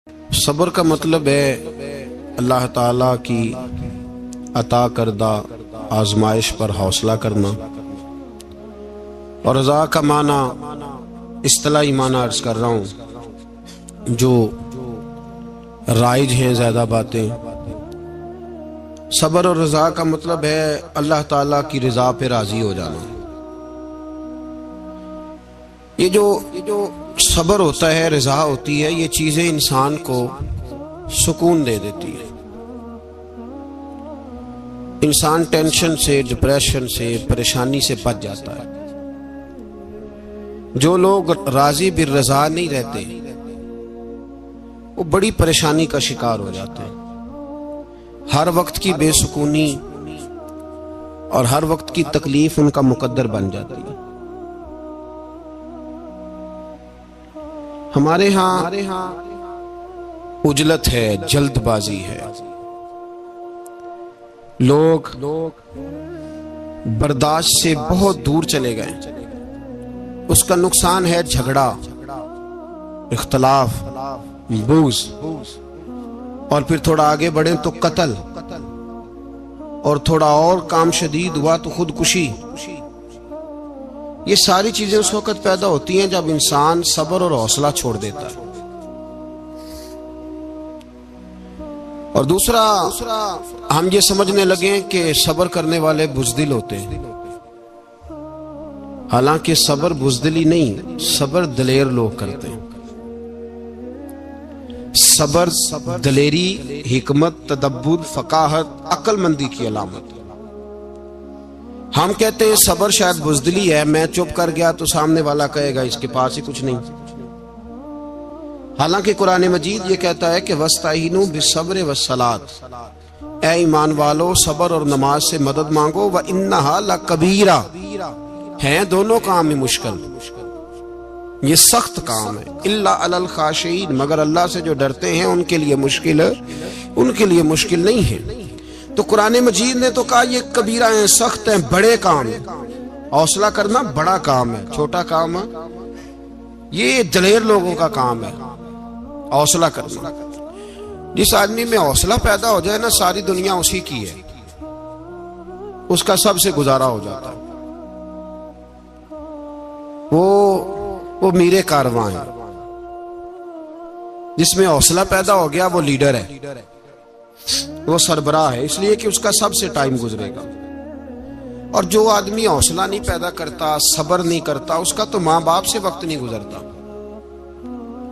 صبر کا مطلب ہے اللہ تعالیٰ کی عطا کردہ آزمائش پر حوصلہ کرنا، اور رضا کا معنی اصطلاحی معنی عرض کر رہا ہوں جو رائج ہیں زیادہ باتیں۔ صبر اور رضا کا مطلب ہے اللہ تعالیٰ کی رضا پہ راضی ہو جانا۔ یہ جو صبر ہوتا ہے، رضا ہوتی ہے، یہ چیزیں انسان کو سکون دے دیتی ہے۔ انسان ٹینشن سے، ڈپریشن سے، پریشانی سے بچ جاتا ہے۔ جو لوگ راضی بالرضا نہیں رہتے وہ بڑی پریشانی کا شکار ہو جاتے ہیں۔ ہر وقت کی بے سکونی اور ہر وقت کی تکلیف ان کا مقدر بن جاتی ہے۔ ہمارے ہاں عجلت ہے، جلد بازی ہے، لوگ برداشت سے بہت دور چلے گئے۔ اس کا نقصان ہے جھگڑا، اختلاف، بغض، اور پھر تھوڑا آگے بڑھیں تو قتل، اور تھوڑا اور کام شدید ہوا تو خودکشی۔ یہ ساری چیزیں اس وقت پیدا ہوتی ہیں جب انسان صبر اور حوصلہ چھوڑ دیتا ہے۔ اور دوسرا، ہم یہ سمجھنے لگے کہ صبر کرنے والے بزدل ہوتے ہیں، حالانکہ صبر بزدلی نہیں، صبر دلیر لوگ کرتے ہیں۔ صبر دلیری، حکمت، تدبر، فقاہت، عقل مندی کی علامت۔ ہم کہتے ہیں صبر شاید بزدلی ہے، میں چپ کر گیا تو سامنے والا کہے گا اس کے پاس ہی کچھ نہیں، حالانکہ قرآن مجید یہ کہتا ہے کہ وَاسْتَعِینُوا بِالصَّبْرِ وَالصَّلَاةِ، اے ایمان والو صبر اور نماز سے مدد مانگو، وَإِنَّهَا لَكَبِیرَةٌ، ہیں دونوں کام میں مشکل، یہ سخت کام ہے، إِلَّا عَلَى الْخَاشِعِينَ، مگر اللہ سے جو ڈرتے ہیں ان کے لیے مشکل نہیں ہے۔ تو قرآن مجید نے تو کہا یہ کبیرہ ہیں، سخت ہیں، بڑے کام ہیں۔ حوصلہ کرنا بڑا کام ہے، چھوٹا کام ہے، یہ دلیر لوگوں کا کام ہے حوصلہ کرنا۔ جس آدمی میں حوصلہ پیدا ہو جائے نا، ساری دنیا اسی کی ہے، اس کا سب سے گزارا ہو جاتا ہے۔ وہ میرے کارواں ہے، جس میں حوصلہ پیدا ہو گیا وہ لیڈر ہے، وہ سربراہ ہے، اس لیے کہ اس کا سب سے ٹائم گزرے گا۔ اور جو آدمی حوصلہ نہیں پیدا کرتا، صبر نہیں کرتا، اس کا تو ماں باپ سے وقت نہیں گزرتا،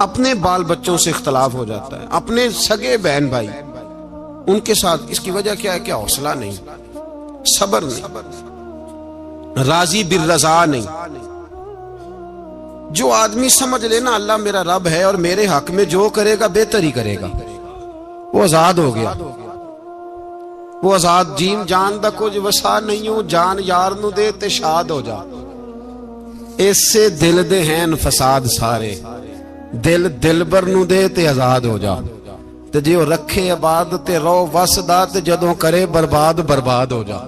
اپنے بال بچوں سے اختلاف ہو جاتا ہے، اپنے سگے بہن بھائی ان کے ساتھ۔ اس کی وجہ کیا ہے کہ حوصلہ نہیں، صبر نہیں، راضی بالرضا نہیں۔ جو آدمی سمجھ لینا اللہ میرا رب ہے اور میرے حق میں جو کرے گا بہتر ہی کرے گا، وہ آزاد ہو گیا، وہ آزاد۔ جیم جان دا کچھ وسا نہیں ہوں، جان یار نو دے تے شاد ہو جا، اس سے دل دے ہیں فساد سارے، دل دلبر نو دے تے آزاد ہو جا، تے جے وہ رکھے آباد تے رو وس دا، تے جدوں کرے برباد ہو جا۔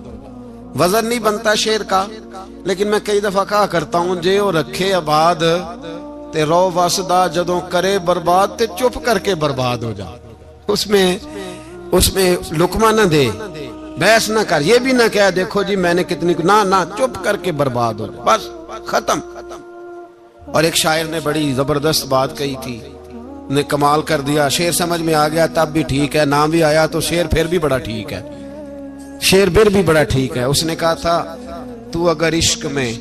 وزن نہیں بنتا شعر کا، لیکن میں کئی دفعہ کہا کرتا ہوں جے وہ رکھے آباد تے رو وس دا، جدوں کرے برباد تے چپ کر کے برباد ہو جا۔ اس میں لقمہ نہ دے، بحث نہ کر، یہ بھی نہ کہہ دیکھو جی میں نے کتنی، نہ چپ کر کے برباد ہو جا، بس ختم۔ اور ایک شاعر نے بڑی زبردست بات کہی تھی، نے کمال کر دیا، شعر سمجھ میں آ گیا تب بھی ٹھیک ہے، نہ بھی آیا تو شعر پھر بھی بڑا ٹھیک ہے، شعر پھر بھی بڑا ٹھیک ہے۔ اس نے کہا تھا تو اگر عشق میں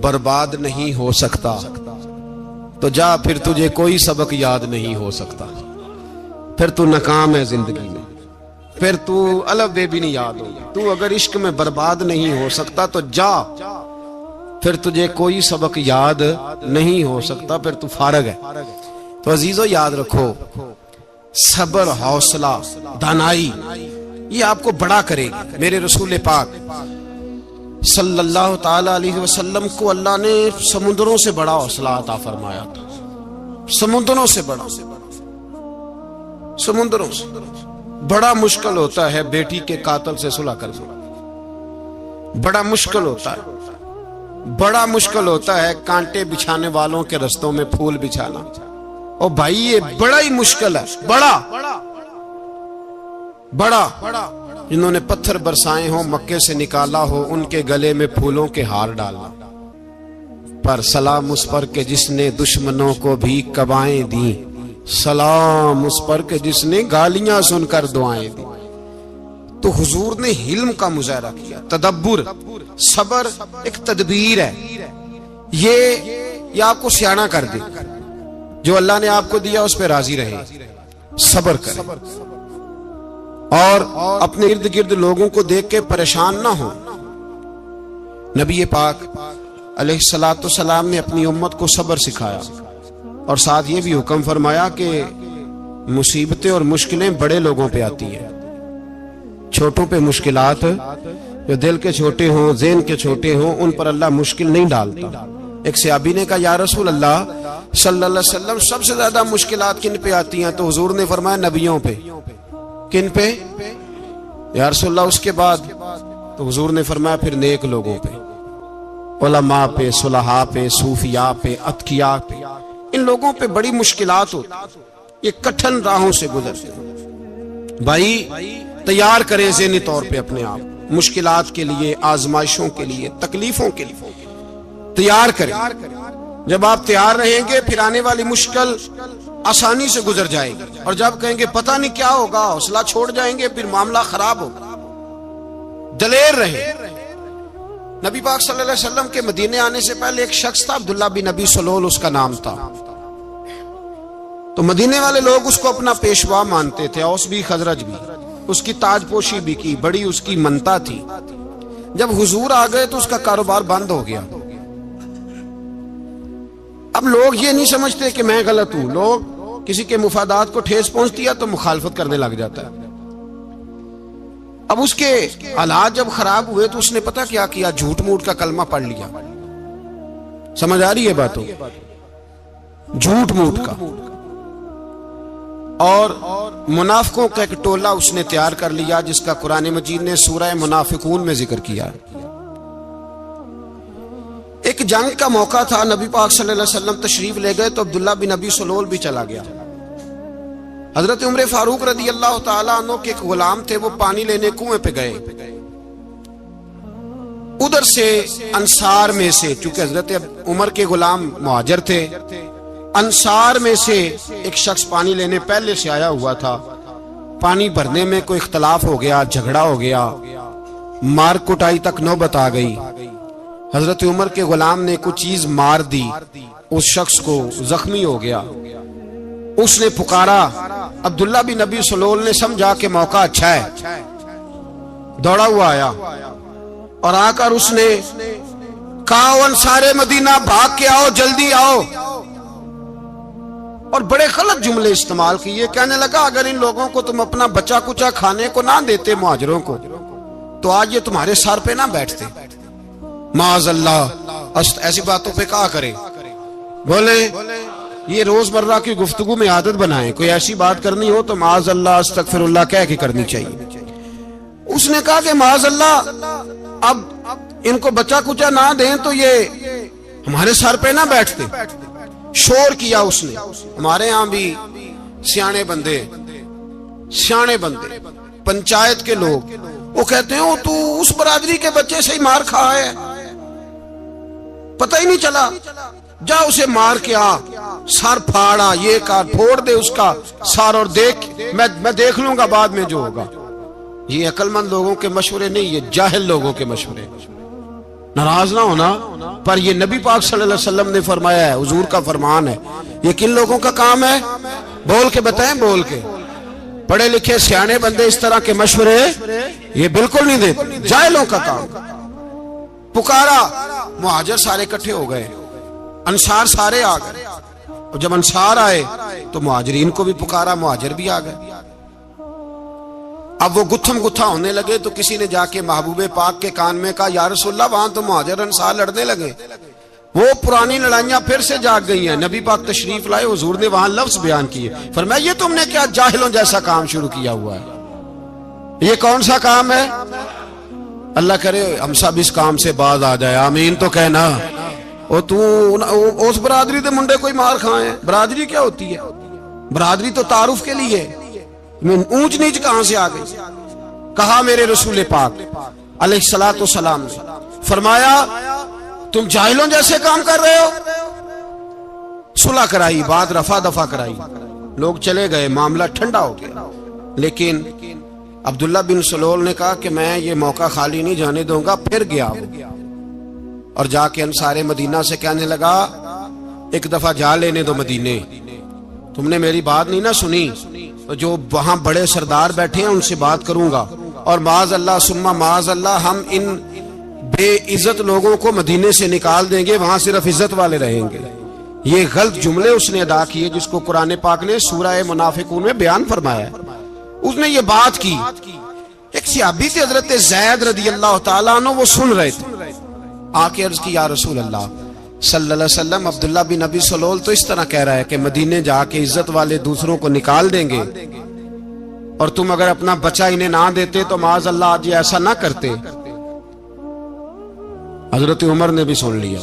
برباد نہیں ہو سکتا تو جا، پھر تجھے کوئی سبق یاد نہیں ہو سکتا، پھر تو ناکام ہے زندگی میں، پھر تو الف بے بھی نہیں یاد ہوگا۔ تو اگر عشق میں برباد نہیں ہو سکتا تو جا، پھر تجھے کوئی سبق یاد نہیں ہو سکتا، پھر تو فارغ ہے۔ تو عزیزو یاد رکھو، صبر، حوصلہ، دانائی یہ آپ کو بڑا کرے گی۔ میرے رسول پاک صلی اللہ تعالی علیہ وسلم کو اللہ نے سمندروں سے بڑا حوصلہ عطا فرمایا تھا، سمندروں سے بڑا، سمندروں سے بڑا مشکل ہوتا ہے بیٹی کے قاتل سے صلح کرنا، بڑا مشکل ہوتا ہے، بڑا مشکل ہوتا ہے کانٹے بچھانے والوں کے رستوں میں پھول بچھانا، اور بھائی یہ بڑا ہی مشکل ہے، بڑا جنہوں نے پتھر برسائے ہوں، مکے سے نکالا ہو، ان کے گلے میں پھولوں کے ہار ڈالا، پر سلام اس پر کہ جس نے دشمنوں کو بھی کبائیں دیں، سلام اس پر کہ جس نے گالیاں سن کر دعائیں دی۔ تو حضور نے حلم کا مظاہرہ کیا، تدبر، صبر ایک تدبیر ہے، یہ آپ کو سیاںا کر دے، جو اللہ نے آپ کو دیا اس پہ راضی رہے، صبر کرے، اور اپنے ارد گرد لوگوں کو دیکھ کے پریشان نہ ہو۔ نبی پاک علیہ الصلوۃ والسلام نے اپنی امت کو صبر سکھایا، اور ساتھ یہ بھی حکم فرمایا کہ مصیبتیں اور مشکلیں بڑے لوگوں پہ آتی ہیں، چھوٹوں پہ مشکلات، جو دل کے چھوٹے ہوں، ذہن کے چھوٹے ہوں، ان پر اللہ مشکل نہیں ڈالتا۔ ایک صحابی نے کہا یا رسول اللہ صلی اللہ علیہ وسلم سب سے زیادہ مشکلات کن پہ آتی ہیں؟ تو حضور نے فرمایا نبیوں پہ۔ کن پہ یا رسول اللہ؟ اس کے بعد تو حضور نے فرمایا پھر نیک لوگوں پہ، علماء پہ، صلحاء پہ، صوفیاء پہ، اتقیاء پہ، ان لوگوں پہ بڑی مشکلات ہوتی، یہ کٹھن راہوں سے گزرتے ہیں۔ بھائی تیار کریں ذہنی طور پہ اپنے آپ مشکلات کے لیے، آزمائشوں کے لیے، تکلیفوں کے لیے تیار کریں۔ جب آپ تیار رہیں گے پھر آنے والی مشکل آسانی سے گزر جائے گی، اور جب کہیں گے پتہ نہیں کیا ہوگا، حوصلہ چھوڑ جائیں گے، پھر معاملہ خراب ہوگا۔ دلیر رہیں۔ نبی پاک صلی اللہ علیہ وسلم کے مدینے آنے سے پہلے ایک شخص تھا، عبداللہ بن ابی سلول اس کا نام تھا، تو مدینے والے لوگ اس کو اپنا پیشوا مانتے تھے، اوس بھی خزرج بھی، اس کی تاج پوشی بھی کی، بڑی اس کی منتا تھی۔ جب حضور آ گئے تو اس کا کاروبار بند ہو گیا۔ اب لوگ یہ نہیں سمجھتے کہ میں غلط ہوں، لوگ کسی کے مفادات کو ٹھیس پہنچتی ہے تو مخالفت کرنے لگ جاتا ہے۔ اب اس کے حالات جب خراب ہوئے تو اس نے پتہ کیا کیا، جھوٹ موٹ کا کلمہ پڑھ لیا۔ سمجھ آ رہی ہے باتوں؟ جھوٹ موٹ کا، اور منافقوں کا ایک ٹولہ اس نے تیار کر لیا، جس کا قرآن مجید نے سورہ منافقون میں ذکر کیا۔ ایک جنگ کا موقع تھا، نبی پاک صلی اللہ علیہ وسلم تشریف لے گئے تو عبداللہ بن ابی سلول بھی چلا گیا۔ حضرت عمر فاروق رضی اللہ تعالیٰ عنہ کے ایک غلام تھے، وہ پانی لینے کنویں پہ گئے۔ ادھر سے انصار میں سے، چونکہ حضرت عمر کے غلام مہاجر تھے، انصار میں سے ایک شخص پانی لینے پہلے سے آیا ہوا تھا۔ پانی بھرنے میں کوئی اختلاف ہو گیا، جھگڑا ہو گیا، مار کٹائی تک نوبت آ گئی۔ حضرت عمر کے غلام نے کچھ چیز مار دی، اس شخص کو زخمی ہو گیا۔ اس نے پکارا، عبداللہ بن ابی سلول نے سمجھا کہ موقع اچھا ہے، دوڑا ہوا آیا، اور آ کر اس نے کہا انصار مدینہ بھاگ کے آؤ، جلدی آؤ، اور بڑے غلط جملے استعمال کیے۔ کہنے لگا اگر ان لوگوں کو تم اپنا بچا کچا کھانے کو نہ دیتے مہاجروں کو، تو آج یہ تمہارے سر پہ نہ بیٹھتے۔ معاذ اللہ، ایسی باتوں پہ کہا کرے، بولے یہ روزمرہ کی گفتگو میں عادت بنائیں، کوئی ایسی بات کرنی ہو تو معاذ اللہ استغفر اللہ کہہ کے کرنی چاہیے۔ اس نے کہا کہ معاذ اللہ اب ان کو بچا کچا نہ دیں تو یہ ہمارے سر پہ نہ بیٹھتے۔ شور کیا اس نے۔ ہمارے ہاں بھی سیانے بندے پنچایت کے لوگ وہ کہتے ہیں تو اس برادری کے بچے سے ہی مار کھا ہے، پتہ ہی نہیں چلا، جا اسے مار کے آ، سر پھاڑا، یہ کار پھوڑ دے اس کا سر، اور دیکھ میں دیکھ لوں گا بعد میں جو ہوگا۔ یہ عقل مند لوگوں کے مشورے نہیں، یہ جاہل لوگوں کے مشورے۔ ناراض نہ ہونا، پر یہ نبی پاک صلی اللہ علیہ وسلم نے فرمایا ہے، حضور کا فرمان ہے۔ یہ کن لوگوں کا کام ہے؟ بول کے بتائیں، بول کے۔ پڑھے لکھے سیانے بندے اس طرح کے مشورے یہ بالکل نہیں دیتے، جاہلوں کا کام۔ پکارا، مہاجر سارے اکٹھے ہو گئے، انصار سارے آ گئے، اور جب انصار آئے تو مہاجرین کو بھی پکارا، مہاجر بھی آ گئے۔ اب وہ گتھم گتھا ہونے لگے تو کسی نے جا کے محبوب پاک کے کان میں کہا یا رسول اللہ وہاں تو مہاجر انصار لڑنے لگے، وہ پرانی لڑائیاں پھر سے جاگ گئی ہیں۔ نبی پاک تشریف لائے، حضور نے وہاں لفظ بیان کیے، فرمایا یہ تم نے کیا جاہلوں جیسا کام شروع کیا ہوا ہے؟ یہ کون سا کام ہے؟ اللہ کرے ہم سب اس کام سے باز آ جائے، آمین تو کہنا۔ اور تو اس برادری دے منڈے کوئی مار کھائے ہیں. برادری کیا ہوتی ہے؟ برادری تو تعارف کے لیے. اونچ نیچ کہاں سے آ گئی؟ کہا میرے رسول پاک علیہ الصلوۃ والسلام نے فرمایا تم جاہلوں جیسے کام کر رہے ہو. صلح کرائی، بات رفع دفع کرائی، لوگ چلے گئے، معاملہ ٹھنڈا ہو گیا. لیکن عبداللہ بن سلول نے کہا کہ میں یہ موقع خالی نہیں جانے دوں گا. پھر گیا اور جا کے انصار مدینہ سے کہنے لگا ایک دفعہ جا لینے دو مدینے، تم نے میری بات نہیں نہ سنی تو جو وہاں بڑے سردار بیٹھے ہیں ان سے بات کروں گا، اور معاذ اللہ ثم معاذ اللہ ہم ان بے عزت لوگوں کو مدینے سے نکال دیں گے، وہاں صرف عزت والے رہیں گے. یہ غلط جملے اس نے ادا کیے جس کو قرآن پاک نے سورہ منافقون میں بیان فرمایا ہے. اس نے یہ بات کی. ایک صحابی تھے حضرت زید رضی اللہ تعالیٰ عنہ، وہ سن رہے تھے. آ کے عرض کی یا رسول اللہ صلی اللہ علیہ وسلم عبداللہ بن ابی سلول تو اس طرح کہہ رہا ہے کہ مدینے جا کے عزت والے دوسروں کو نکال دیں گے، اور تم اگر اپنا بچہ انہیں نہ دیتے تو معاذ اللہ آج ایسا نہ کرتے. حضرت عمر نے بھی سن لیا.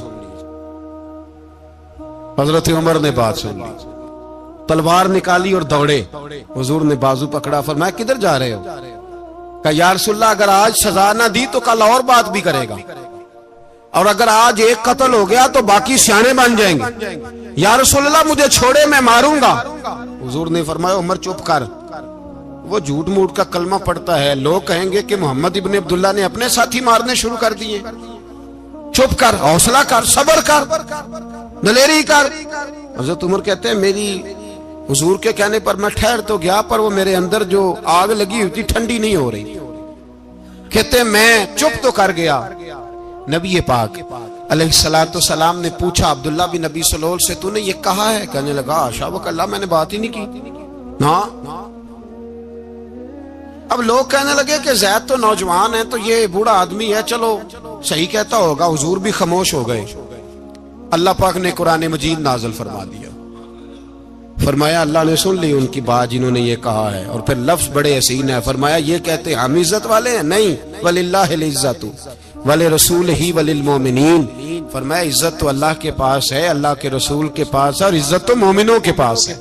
حضرت عمر نے بات سن لی، تلوار نکالی اور دوڑے. حضور نے بازو پکڑا، فرمایا کدھر جا رہے ہو؟ کہا یا رسول اللہ اگر آج سزا نہ دی تو کل اور بات بھی کرے گا، اور اگر آج ایک قتل ہو گیا تو باقی سیانے بن جائیں گے. یا رسول اللہ مجھے چھوڑے، میں ماروں گا. حضور نے فرمایا عمر چپ کر، وہ جھوٹ موٹ کا کلمہ پڑتا ہے، لوگ کہیں گے کہ محمد ابن عبداللہ نے اپنے ساتھی مارنے شروع کر دیے. چپ کر، حوصلہ کر، صبر کر، دلیری کر. حضرت عمر کہتے ہیں میری حضور کے کہنے پر میں ٹھہر تو گیا، پر وہ میرے اندر جو آگ لگی ہوئی تھی ٹھنڈی نہیں ہو رہی. کہتے ہیں میں چپ تو کر گیا. نبی پاک علیہ الصلوۃ والسلام نے پوچھا عبداللہ بن ابی سلول سے تو نے یہ کہا ہے؟ کہنے لگا حاشا وکلا میں نے بات ہی نہیں کی. ہاں. اب لوگ کہنے لگے کہ زید تو نوجوان ہے تو یہ بوڑھا آدمی ہے، چلو صحیح کہتا ہوگا. حضور بھی خاموش ہو گئے. اللہ پاک نے قرآن مجید نازل فرما دیا. فرمایا اللہ نے سن لی ان کی بات جنہوں نے یہ کہا ہے، اور پھر لفظ بڑے حسین ہے. فرمایا یہ کہتے ہم عزت والے ہیں؟ نہیں، وللہ العزت ولرسولہ وللمؤمنین. فرمایا عزت تو اللہ کے پاس ہے، اللہ کے رسول کے پاس ہے، اور عزت تو مومنوں کے پاس ہے،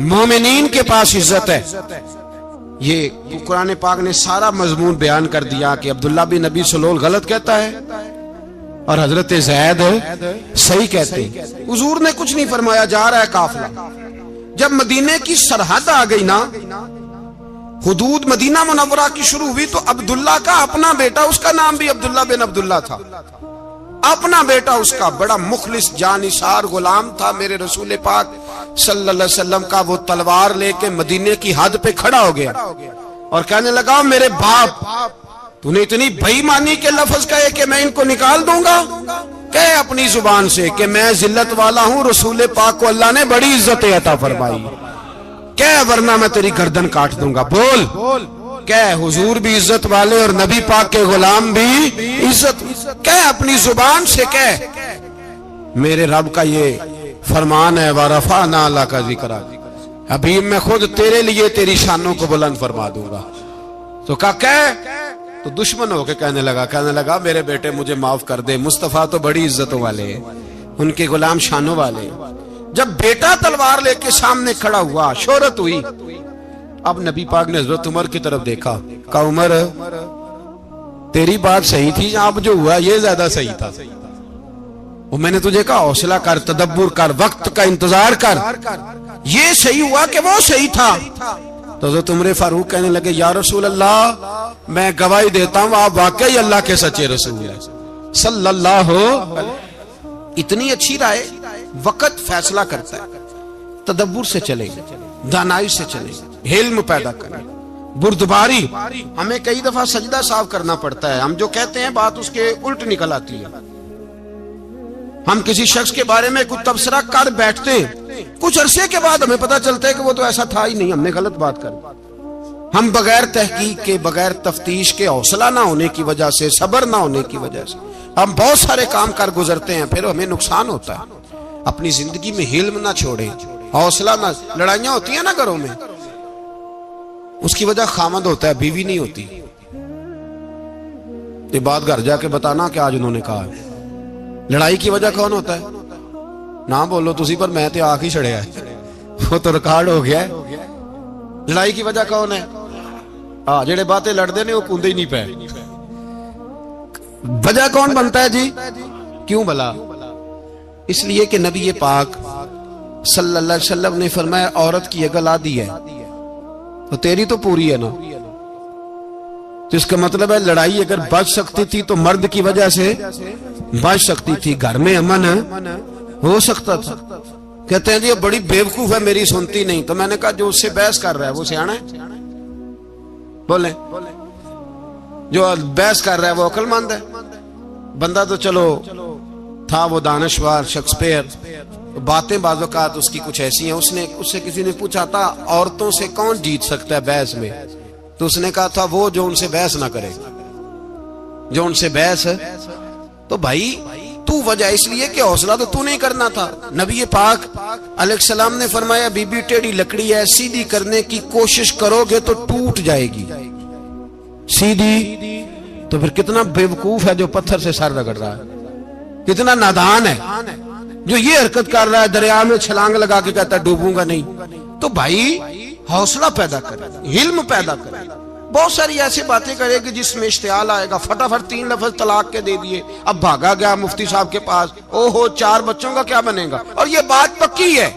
مومنین کے پاس عزت ہے. یہ قرآن پاک نے سارا مضمون بیان کر دیا کہ عبداللہ بن ابی سلول غلط کہتا ہے اور حضرت زید صحیح کہتے ہیں. حضور نے کچھ نہیں فرمایا، جا رہا ہے قافلہ. جب مدینے کی سرحد آ گئی نا، حدود مدینہ منورہ کی شروع ہوئی، تو عبداللہ کا اپنا بیٹا، اس کا نام بھی عبداللہ بن عبداللہ تھا، اپنا بیٹا اس کا بڑا مخلص جانثار غلام تھا میرے رسول پاک صلی اللہ علیہ وسلم کا. وہ تلوار لے کے مدینے کی حد پہ کھڑا ہو گیا اور کہنے لگا میرے باپ تو نے اتنی بے ایمانی کے لفظ کہے کہ میں ان کو نکال دوں گا؟ کہے اپنی زبان سے کہ میں ذلت والا ہوں، رسول پاک کو اللہ نے بڑی عزت عطا فرمائی، کہے ورنہ میں تیری گردن کاٹ دوں گا. بول کہے حضور بھی عزت والے اور نبی پاک کے غلام بھی عزت. کہے اپنی زبان سے کہے میرے رب کا یہ فرمان ہے وَرَفَعْنَا لَكَ ذِكْرَكَ، حبیب میں خود تیرے لیے تیری شانوں کو بلند فرما دوں گا. تو کہا تو دشمن ہو کے کہنے لگا میرے بیٹے مجھے معاف کر دے، مصطفیٰ تو بڑی عزتوں والے ہیں، ان کے غلام شانوں والے. جب بیٹا تلوار لے کے سامنے کھڑا ہوا، شہرت ہوئی. اب نبی پاک نے حضرت عمر کی طرف دیکھا، کہا عمر تیری بات صحیح تھی، اب جو ہوا یہ زیادہ صحیح تھا. وہ میں نے تجھے کہا حوصلہ کر، تدبر کر، وقت کا انتظار کر، یہ صحیح ہوا کہ وہ صحیح تھا. تو حضرت عمر فاروق کہنے لگے یا رسول اللہ میں گواہی دیتا ہوں آپ واقعی اللہ کے سچے رسول ہیں صلی اللہ. اتنی اچھی رائے. وقت فیصلہ کرتا ہے. تدبر سے چلے، دانائی سے چلے، علم پیدا کریں، بردباری. ہمیں کئی دفعہ سجدہ صاف کرنا پڑتا ہے، ہم جو کہتے ہیں بات اس کے الٹ نکل آتی ہے. ہم کسی شخص کے بارے میں کچھ تبصرہ کر بیٹھتے ہیں، کچھ عرصے کے بعد ہمیں پتہ چلتا ہے کہ وہ تو ایسا تھا ہی نہیں، ہم نے غلط بات کر. ہم بغیر تحقیق کے، بغیر تفتیش کے، حوصلہ نہ ہونے کی وجہ سے، صبر نہ ہونے کی وجہ سے ہم بہت سارے کام کر گزرتے ہیں، پھر ہمیں نقصان ہوتا ہے. اپنی زندگی میں حلم نہ چھوڑیں، حوصلہ نہ. لڑائیاں ہوتی ہیں نا گھروں میں، اس کی وجہ خامد ہوتا ہے، بیوی نہیں ہوتی. یہ بات گھر جا کے بتانا کہ آج انہوں نے کہا ہے. لڑائی کی وجہ کون ہوتا ہے؟ نہ بولو تسی پر میں تے آخ ہی چھڑیا ہے، وہ تو ریکارڈ ہو گیا ہے۔ لڑائی کی وجہ کون ہے؟ جڑے باتیں لڑتے نے وہ کوندے ہی نہیں پے۔ وجہ کون بنتا ہے جی؟ کیوں بلا؟ اس لیے کہ نبی پاک صلی اللہ علیہ وسلم نے فرمایا عورت کی اگل آدھی ہے تو تیری تو پوری ہے نا، تو اس کا مطلب ہے لڑائی اگر بچ سکتی تھی تو مرد کی وجہ سے بچ سکتی تھی، گھر میں امن ہو سکتا تھا۔ کہتے ہیں جی یہ بڑی بیوقوف ہے، میری سنتی نہیں۔ تو میں نے کہا جو اس سے بحث کر رہا ہے وہ سیانا ہے؟ بولیں، جو بحث کر رہا ہے وہ عقل مند ہے؟ بندہ تو چلو تھا وہ دانشور شیکسپیئر، باتیں بعض اوقات اس کی کچھ ایسی ہیں۔ اس سے کسی نے پوچھا تھا عورتوں سے کون جیت سکتا ہے بحث میں، تو اس نے کہا تھا وہ جو ان سے بحث نہ کرے، جو ان سے بحث۔ تو بھائی تو وجہ اس لیے کہ حوصلہ تو نہیں کرنا تھا۔ نبی پاک علیہ السلام نے فرمایا بی بی ٹیڑھی لکڑی ہے، سیدھی کرنے کی کوشش کرو گے تو ٹوٹ جائے گی سیدھی۔ تو پھر کتنا بیوقوف ہے جو پتھر سے سر رگڑ رہا ہے، کتنا نادان ہے جو یہ حرکت کر رہا ہے، دریا میں چھلانگ لگا کے کہتا ہے ڈوبوں گا نہیں۔ تو بھائی حوصلہ پیدا کرے، علم پیدا کرے۔ بہت ساری ایسی باتیں کرے کہ جس میں اشتعال آئے گا، فٹافٹ 3 لفظ طلاق کے دے دیے، اب بھاگا گیا مفتی صاحب کے پاس، اوہو 4 بچوں کا کیا بنے گا۔ اور یہ بات پکی ہے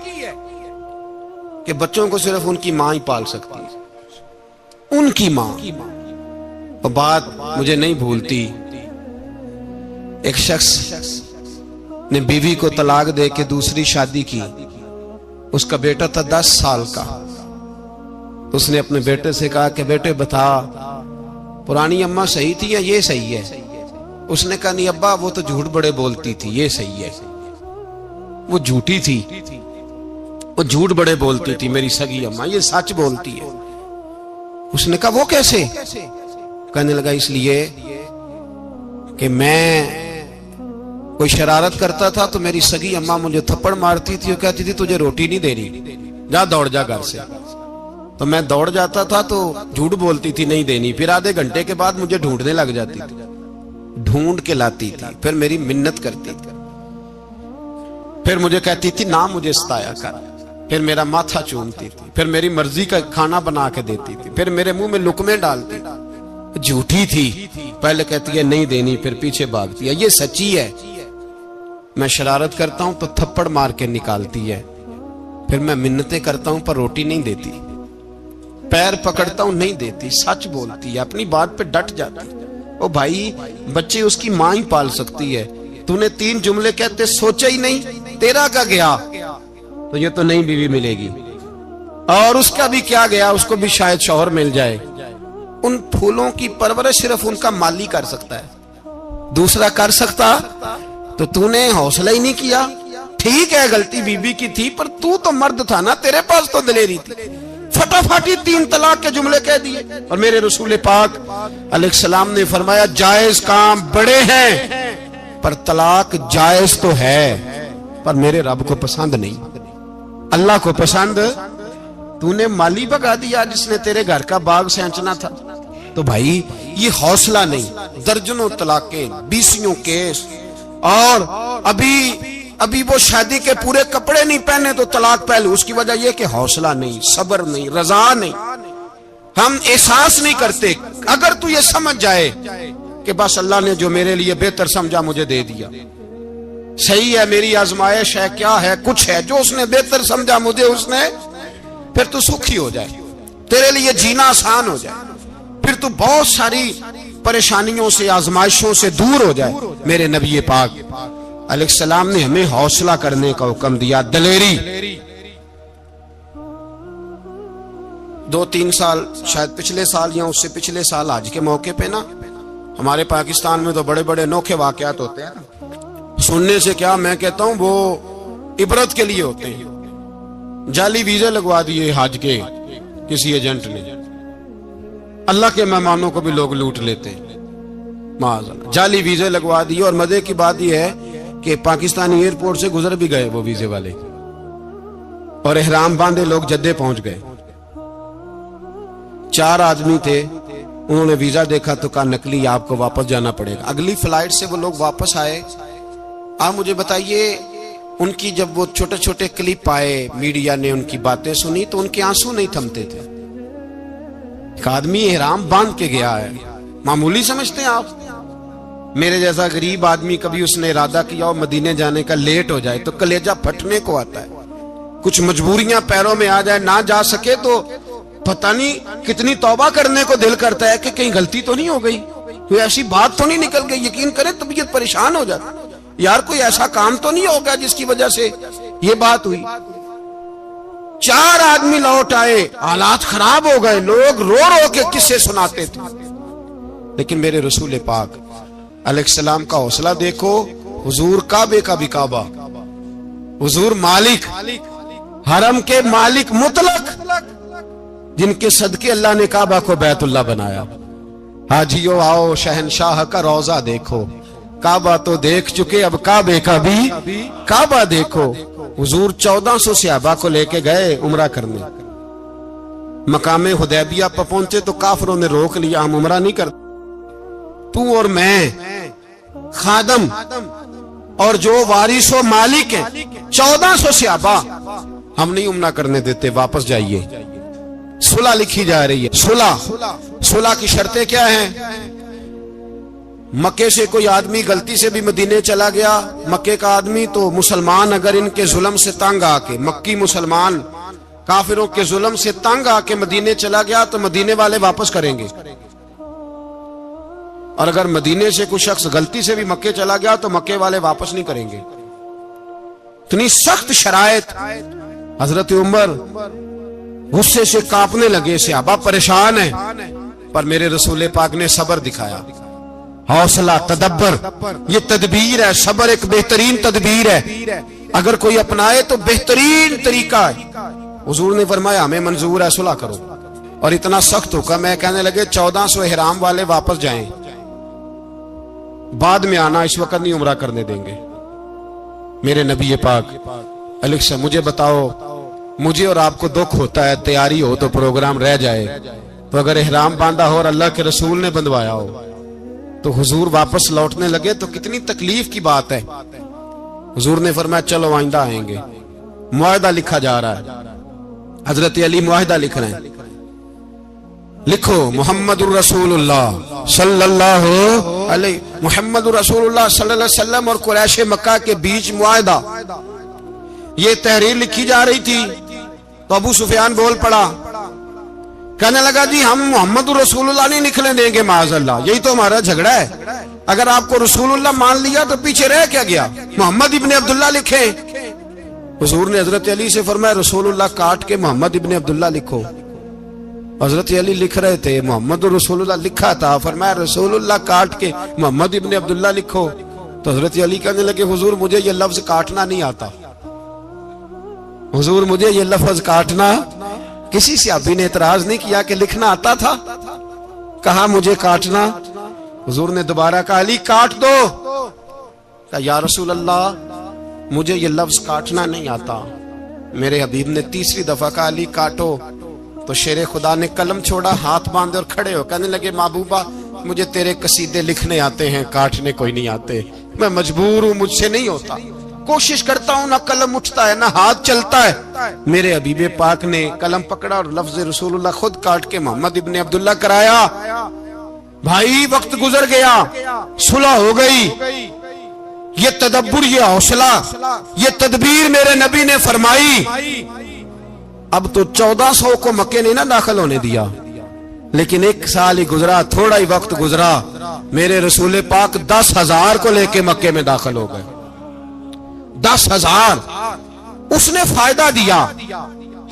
کہ بچوں کو صرف ان کی ماں ہی پال سکتی ہے، ان کی ماں۔ اور بات مجھے نہیں بھولتی، ایک شخص نے بیوی کو طلاق دے کے دوسری شادی کی، اس کا بیٹا تھا 10 سال کا۔ اس نے اپنے بیٹے سے کہا کہ بیٹے بتا پرانی اماں صحیح تھی یا یہ صحیح ہے؟ اس نے کہا نہیں ابا وہ تو جھوٹ بڑے بولتی تھی، یہ صحیح ہے۔ وہ جھوٹی تھی، وہ جھوٹ بڑے بولتی تھی میری سگی اماں، یہ سچ بولتی ہے۔ اس نے کہا وہ کیسے؟ کہنے لگا اس لیے کہ میں کوئی شرارت کرتا تھا تو میری سگی اماں مجھے تھپڑ مارتی تھی، وہ کہتی تھی تجھے روٹی نہیں دے رہی، جا دوڑ جا گھر سے۔ تو میں دوڑ جاتا تھا تو جھوٹ بولتی تھی نہیں دینی، پھر آدھے گھنٹے کے بعد مجھے ڈھونڈنے لگ جاتی تھی، ڈھونڈ کے لاتی تھی، پھر میری منت کرتی تھی، پھر مجھے کہتی تھی نہ مجھے ستایا کر، پھر میرا ماتھا چومتی تھی، پھر میری مرضی کا کھانا بنا کے دیتی تھی، پھر میرے منہ میں لقمے ڈالتی تھی۔ جھوٹی تھی، پہلے کہتی ہے نہیں دینی، پھر پیچھے بھاگتی ہے۔ یہ سچی ہے، میں شرارت کرتا ہوں تو تھپڑ مار کے نکالتی ہے، پھر میں منتیں کرتا ہوں پر روٹی نہیں دیتی، پیر پکڑتا ہوں نہیں دیتی، سچ بولتی ہے، اپنی بات پہ ڈٹ جاتی ہے۔ او بھائی بچے اس کی ماں ہی پال سکتی ہے، تو نے 3 جملے کہتے سوچا ہی نہیں، تیرا کا گیا تو یہ تو نئی بیوی ملے گی، اور اس کا بھی کیا گیا، اس کو بھی شاید شوہر مل جائے۔ ان پھولوں کی پرورش صرف ان کا مالی کر سکتا ہے، دوسرا کر سکتا تو نے حوصلہ ہی نہیں کیا۔ ٹھیک ہے غلطی بی بی کی تھی پر تو مرد تھا نا، تیرے پاس تو دلیری تھی، فٹافٹ 3 طلاق کے جملے کہہ دیے۔ اور میرے رسول پاک علیہ السلام نے فرمایا جائز کام بڑے ہیں پر طلاق جائز تو ہے پر میرے رب کو پسند نہیں، اللہ کو پسند۔ تو نے مالی بگا دیا جس نے تیرے گھر کا باغ سینچنا تھا۔ تو بھائی یہ حوصلہ نہیں، درجنوں طلاقیں، 20 کیس، اور ابھی وہ شادی کے پورے کپڑے نہیں پہنے تو طلاق پہلے۔ اس کی وجہ یہ کہ حوصلہ نہیں، صبر نہیں، رضا نہیں، ہم احساس نہیں کرتے۔ اگر تو یہ سمجھ جائے کہ بس اللہ نے جو میرے لیے بہتر سمجھا مجھے دے دیا، صحیح ہے میری آزمائش ہے، کیا ہے کچھ ہے جو اس نے بہتر سمجھا مجھے، اس نے، پھر تو سکھی ہو جائے، تیرے لیے جینا آسان ہو جائے، پھر تو بہت ساری پریشانیوں سے آزمائشوں سے دور ہو جائے۔ میرے نبی پاک علیہ السلام نے ہمیں حوصلہ کرنے کا حکم دیا، دلیری۔ 2-3 سال شاید پچھلے سال یا اس سے پچھلے سال حج کے موقع پہ نا ہمارے پاکستان میں تو بڑے بڑے انوکھے واقعات ہوتے ہیں، سننے سے کیا میں کہتا ہوں وہ عبرت کے لیے ہوتے ہیں۔ جعلی ویزے لگوا دیے حج کے کسی ایجنٹ نے، اللہ کے مہمانوں کو بھی لوگ لوٹ لیتے ہیں، معاذاللہ جعلی ویزے لگوا دیے۔ اور مزے کی بات یہ ہے کہ پاکستانی ایئرپورٹ سے گزر بھی گئے وہ ویزے والے، اور احرام باندھے لوگ جدے پہنچ گئے۔ 4 آدمی تھے، انہوں نے ویزا دیکھا تو کہا نقلی آپ کو واپس جانا پڑے گا۔ اگلی فلائٹ سے وہ لوگ واپس آئے، آپ مجھے بتائیے ان کی جب وہ چھوٹے چھوٹے کلپ آئے، میڈیا نے ان کی باتیں سنی تو ان کے آنسو نہیں تھمتے تھے۔ ایک آدمی احرام باندھ کے گیا ہے، معمولی سمجھتے ہیں آپ؟ میرے جیسا غریب آدمی کبھی اس نے ارادہ کیا ہو مدینے جانے کا، لیٹ ہو جائے تو کلیجہ پھٹنے کو آتا ہے، کچھ مجبوریاں پیروں میں آ جائے، نہ جا سکے تو پتہ نہیں کتنی توبہ کرنے کو دل کرتا ہے کہ کہیں غلطی تو نہیں ہو گئی، کوئی ایسی بات تو نہیں نکل گئی۔ یقین کریں طبیعت پریشان ہو جاتی، یار کوئی ایسا کام تو نہیں ہوگا جس کی وجہ سے یہ بات ہوئی۔ 4 آدمی لوٹ آئے، حالات خراب ہو گئے، لوگ رو رو کے قصے سناتے تھے، لیکن میرے رسول پاک علیہ السلام کا حوصلہ دیکھو۔ حضور کعبے کا بھی کعبہ، حضور مالک، حرم کے مالک مطلق، جن کے صدقے اللہ نے کعبہ کو بیت اللہ بنایا۔ حاجیو آؤ شہنشاہ کا روضہ دیکھو، کعبہ تو دیکھ چکے اب کعبے کا بھی کعبہ دیکھو۔ حضور 1400 صحابہ کو لے کے گئے عمرہ کرنے، مقام حدیبیہ پر پہنچے تو کافروں نے روک لیا، ہم عمرہ نہیں کرتے، تو اور میں خادم اور جو وارث و مالک ہیں 1400 صحابہ، ہم نہیں عمرہ کرنے دیتے، واپس جائیے۔ صلح لکھی جا رہی ہے، صلح کی شرطیں کیا ہیں؟ مکے سے کوئی آدمی غلطی سے بھی مدینے چلا گیا، مکے کا آدمی تو مسلمان اگر ان کے ظلم سے تنگ آ کے، مکی مسلمان کافروں کے ظلم سے تنگ آ کے مدینے چلا گیا تو مدینے والے واپس کریں گے، اور اگر مدینے سے کوئی شخص غلطی سے بھی مکے چلا گیا تو مکے والے واپس نہیں کریں گے۔ اتنی سخت شرائط، حضرت عمر غصے سے کانپنے لگے، صحابہ پریشان ہیں، پر میرے رسول پاک نے صبر دکھایا، حوصلہ، تدبر، یہ تدبیر ہے، صبر ایک بہترین تدبیر ہے، اگر کوئی اپنائے تو بہترین طریقہ ہے۔ حضور نے فرمایا ہمیں منظور ہے، صلح کرو، اور اتنا سخت حکم ہے، کہنے لگے 1400 احرام والے واپس جائیں، بعد میں آنا، اس وقت نہیں عمرہ کرنے دیں گے۔ میرے نبی پاک علیہ السلام، مجھے بتاؤ، مجھے اور آپ کو دکھ ہوتا ہے تیاری ہو تو پروگرام رہ جائے، تو اگر احرام باندھا ہو اور اللہ کے رسول نے بندھوایا ہو تو حضور واپس لوٹنے لگے تو کتنی تکلیف کی بات ہے۔ حضور نے فرمایا چلو آئندہ آئیں گے، معاہدہ لکھا جا رہا ہے، حضرت علی معاہدہ لکھ رہے ہیں، لکھو محمد الرسول اللہ صلی اللہ علیہ، محمد الرسول اللہ صلی اللہ علیہ وسلم اور قریش مکہ کے بیچ معاہدہ۔ یہ تحریر لکھی جا رہی تھی تو ابو سفیان بول پڑا، کہنے لگا جی ہم محمد الرسول اللہ نہیں نکلنے دیں گے، معاذ اللہ، یہی تو ہمارا جھگڑا ہے، اگر آپ کو رسول اللہ مان لیا تو پیچھے رہ کیا گیا، محمد ابن عبداللہ لکھیں۔ حضور نے حضرت علی سے فرمایا رسول اللہ کاٹ کے محمد ابن عبداللہ لکھو۔ حضرت علی لکھ رہے تھے، محمد رسول اللہ لکھا تھا، فرمایا رسول اللہ کاٹ کے محمد ابن عبداللہ لکھو۔ تو حضرت علی کہنے لگے حضور مجھے یہ لفظ کاٹنا نہیں آتا، حضور مجھے یہ لفظ کاٹنا، کسی صحابی نے اعتراض نہیں کیا کہ لکھنا آتا تھا، کہا مجھے کاٹنا۔ حضور نے دوبارہ کہا علی کاٹ دو، کہا یا رسول اللہ مجھے یہ لفظ کاٹنا نہیں آتا۔ میرے حبیب نے تیسری دفعہ کہا علی کاٹو، تو شیر خدا نے قلم چھوڑا، ہاتھ باندھے اور کھڑے ہو کہنے لگے محبوبہ مجھے تیرے قصیدے لکھنے آتے ہیں، کاٹنے کوئی نہیں آتے، میں مجبور ہوں، مجھ سے نہیں ہوتا، کوشش کرتا ہوں، نہ قلم اٹھتا ہے نہ ہاتھ چلتا ہے۔ میرے حبیب پاک نے قلم پکڑا اور لفظ رسول اللہ خود کاٹ کے محمد ابن عبداللہ کرایا۔ بھائی وقت گزر گیا، صلح ہو گئی، یہ تدبر، یہ حوصلہ، یہ تدبیر میرے نبی نے فرمائی۔ اب تو 1400 کو مکے نے نہ داخل ہونے دیا، لیکن 1 سال ہی گزرا، تھوڑا ہی وقت گزرا، میرے رسول پاک 10,000 کو لے کے مکے میں داخل ہو گئے۔ 10,000 اس نے فائدہ دیا،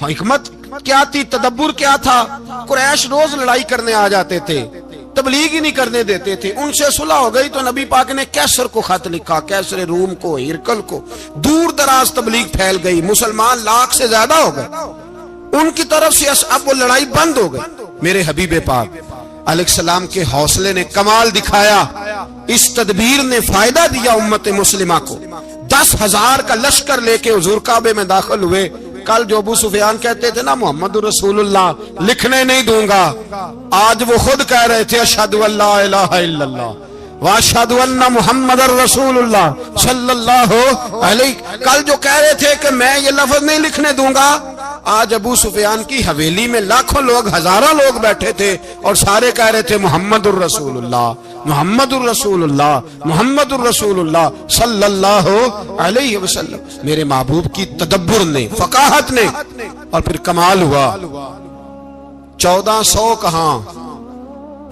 حکمت کیا تھی، تدبر کیا تھا؟ قریش روز لڑائی کرنے آ جاتے تھے، تبلیغ ہی نہیں کرنے دیتے تھے، ان سے صلح ہو گئی تو نبی پاک نے کیسر کو خط لکھا، کیسر روم کو، ہرکل کو، دور دراز تبلیغ پھیل گئی، مسلمان 100,000 سے زیادہ ہو گئے، ان کی طرف سے اب وہ لڑائی بند ہو گئی۔ میرے حبیب پاک علیہ السلام کے حوصلے نے کمال دکھایا، اس تدبیر نے فائدہ دیا امت مسلمہ کو۔ 10,000 کا لشکر لے کے حضور کعبے میں داخل ہوئے۔ کل جو ابو سفیان کہتے تھے نا محمد رسول اللہ لکھنے نہیں دوں گا، آج وہ خود کہہ رہے تھے اشہد ان لا الہ الا اللہ واشہد ان محمد رسول اللہ صلی اللہ علیہ۔ کل جو کہہ رہے تھے کہ میں یہ لفظ نہیں لکھنے دوں گا، آج ابو سفیان کی حویلی میں لاکھوں لوگ، ہزاروں لوگ بیٹھے تھے اور سارے کہہ رہے تھے محمد الرسول اللہ، محمد الرسول اللہ، محمد الرسول اللہ صلی اللہ علیہ وسلم۔ میرے محبوب کی تدبر نے، فقاہت نے، اور پھر کمال ہوا۔ 1400 کہاں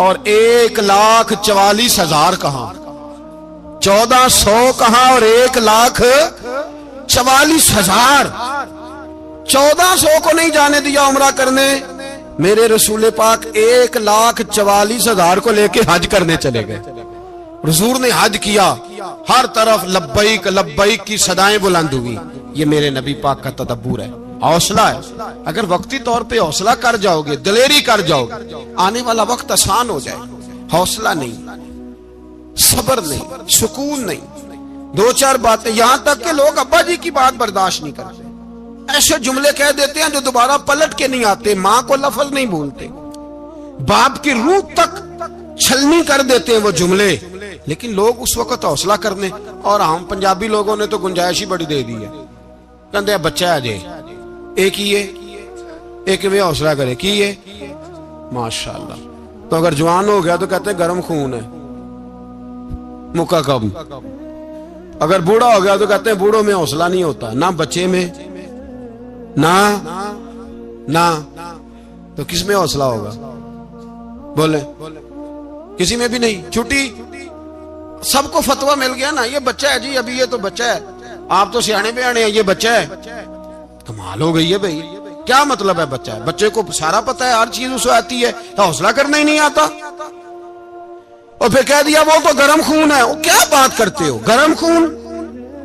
اور 1,44,000 کہاں، 1400 کہاں اور 1,44,000۔ 1400 کو نہیں جانے دیا عمرہ کرنے، میرے رسول پاک 1,44,000 کو لے کے حج کرنے چلے گئے۔ حضور نے حج کیا، ہر طرف لبیک لبیک کی صدائیں بلند ہوئی۔ یہ میرے نبی پاک کا تدبر ہے، حوصلہ ہے۔ اگر وقتی طور پہ حوصلہ کر جاؤ گے، دلیری کر جاؤ گے، آنے والا وقت آسان ہو جائے۔ حوصلہ نہیں، صبر نہیں، سکون نہیں، دو چار باتیں، یہاں تک کہ لوگ ابا جی کی بات برداشت نہیں کرتے، ایسے جملے کہہ دیتے ہیں جو دوبارہ پلٹ کے نہیں آتے، ماں کو لفظ نہیں بولتے، باپ کی روح تک چھلنی کر دیتے ہیں وہ جملے، لیکن لوگ اس وقت حوصلہ کرنے، اور ہم پنجابی لوگوں نے تو گنجائش ہی بڑی دے دی ہے، کہتے ہیں بچہ ہے جے ایک ہی ہے، ایک میں حوصلہ کرے کی ہے ماشاءاللہ۔ تو اگر جوان ہو گیا تو کہتے ہیں گرم خون ہے، مکہ کم۔ اگر بوڑھا ہو گیا تو کہتے ہیں بوڑھوں میں حوصلہ نہیں ہوتا، نہ بچے میں نہ تو کس میں حوصلہ ہوگا؟ بولے کسی میں بھی نہیں۔ چھٹی سب کو فتویٰ مل گیا نا، یہ بچہ ہے جی، ابھی یہ تو بچہ ہے، آپ تو سیانے بیانے ہیں، یہ بچہ ہے۔ کمال ہو گئی ہے بھائی، کیا مطلب ہے بچہ ہے؟ بچے کو سارا پتہ ہے، ہر چیز اسے آتی ہے، حوصلہ کرنا ہی نہیں آتا، اور پھر کہہ دیا وہ تو گرم خون ہے۔ وہ کیا بات کرتے ہو، گرم خون؟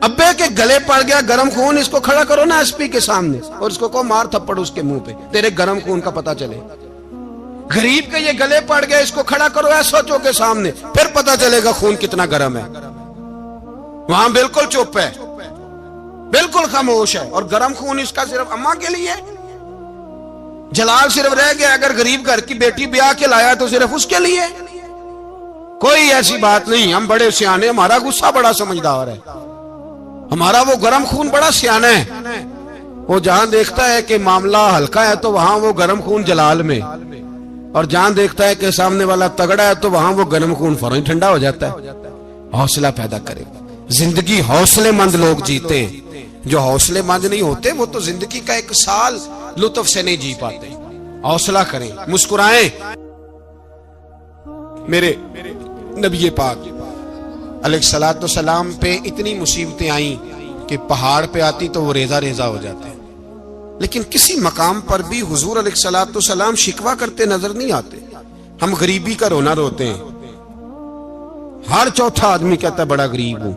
ابے کے گلے پڑ گیا گرم خون، اس کو کھڑا کرو نا ایس پی کے سامنے، اور اس کو مار تھپڑ اس کے منہ پہ، تیرے گرم خون کا پتہ چلے۔ غریب کے یہ گلے پڑ گئے، اس کو کھڑا کرو ایس او کے سامنے، پھر پتہ چلے گا خون کتنا گرم ہے۔ وہاں بالکل چپ ہے، بالکل خاموش ہے، اور گرم خون اس کا صرف اماں کے لیے، جلال صرف رہ گیا اگر غریب گھر کی بیٹی بیاہ کے لایا تو صرف اس کے لیے، کوئی ایسی بات نہیں۔ ہم بڑے سیانے، ہمارا غصہ بڑا سمجھدار ہے، ہمارا وہ گرم خون بڑا سیانا ہے، وہ جہاں دیکھتا ہے کہ معاملہ ہلکا ہے تو وہاں وہ گرم خون جلال میں، اور جہاں دیکھتا ہے کہ سامنے والا تگڑا ہے تو وہاں وہ گرم خون فوراً ٹھنڈا ہو جاتا ہے۔ حوصلہ پیدا کرے، زندگی حوصلے مند لوگ جیتے ہیں، جو حوصلے مند نہیں ہوتے وہ تو زندگی کا ایک سال لطف سے نہیں جی پاتے۔ حوصلہ کریں، مسکرائیں۔ میرے نبی پاک علیہ الصلوۃ والسلام پہ اتنی مصیبتیں آئیں کہ پہاڑ پہ آتی تو وہ ریزہ ریزہ ہو جاتے ہیں، لیکن کسی مقام پر بھی حضور علیہ الصلوۃ والسلام شکوہ کرتے نظر نہیں آتے۔ ہم غریبی کا رونا روتے ہیں، ہر چوتھا آدمی کہتا ہے بڑا غریب ہوں،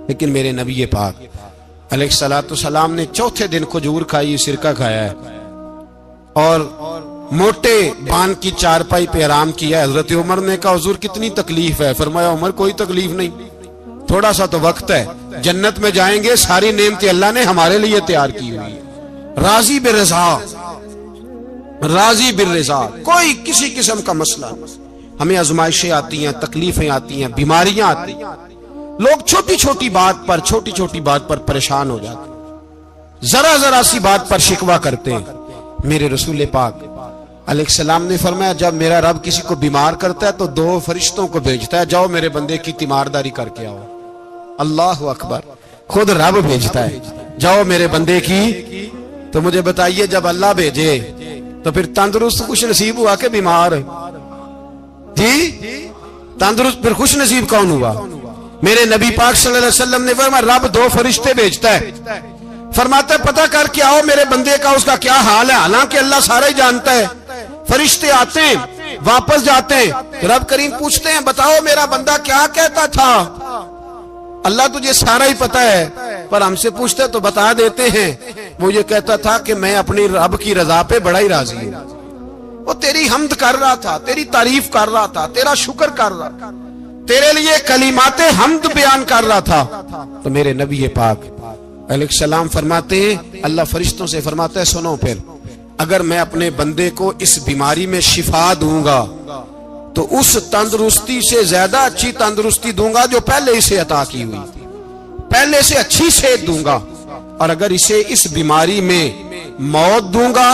لیکن میرے نبی پاک علیہ الصلوۃ والسلام نے چوتھے دن کھجور کھائی، سرکہ کھایا ہے، اور موٹے بان کی چارپائی پہ آرام کیا۔ حضرت عمر نے کہا حضور کتنی تکلیف ہے؟ فرمایا عمر کوئی تکلیف نہیں، تھوڑا سا تو وقت ہے، جنت میں جائیں گے، ساری نعمتیں اللہ نے ہمارے لیے تیار کی ہوئی، راضی بالرضا، راضی بالرضا، کوئی کسی قسم کا مسئلہ نہیں۔ ہمیں آزمائشیں آتی ہیں، تکلیفیں آتی ہیں، بیماریاں آتی ہیں، لوگ چھوٹی چھوٹی بات پر پریشان ہو جاتے ہیں، ذرا ذرا سی بات پر شکوہ کرتے ہیں۔ میرے رسول پاک علیہ السلام نے فرمایا جب میرا رب کسی کو بیمار کرتا ہے تو 2 فرشتوں کو بھیجتا ہے، جاؤ میرے بندے کی تیمارداری کر کے آؤ۔ اللہ اکبر، خود رب بھیجتا ہے، جاؤ میرے بندے کی۔ تو مجھے بتائیے جب اللہ بھیجے تو پھر تندرست خوش نصیب ہوا کہ بیمار؟ جی تندرست پھر خوش نصیب کون ہوا؟ میرے نبی پاک صلی اللہ علیہ وسلم نے فرمایا رب 2 فرشتے بھیجتا ہے، فرماتا ہے پتہ کر کے آؤ میرے بندے کا اس کا کیا حال ہے، حالانکہ اللہ سارا ہی جانتا ہے۔ فرشتے آتے ہیں، واپس جاتے ہیں، رب کریم پوچھتے ہیں بتاؤ میرا بندہ کیا کہتا تھا؟ اللہ تجھے سارا ہی پتہ ہے، پر ہم سے پوچھتے تو بتا دیتے ہیں، وہ یہ کہتا تھا کہ میں اپنی رب کی رضا پہ بڑا ہی راضی ہوں، وہ تیری حمد کر رہا تھا، تیری تعریف کر رہا تھا، تیرا شکر کر رہا تھا، تیرے لیے کلمات حمد بیان کر رہا تھا۔ تو میرے نبی پاک علیہ السلام فرماتے ہیں، اللہ فرشتوں سے فرماتا ہے سنو پھر اگر میں اپنے بندے کو اس بیماری میں شفا دوں گا تو اس تندرستی سے زیادہ اچھی تندرستی دوں گا جو پہلے اسے عطا کی ہوئی تھی، پہلے سے اچھی صحت دوں گا، اور اگر اسے اس بیماری میں موت دوں گا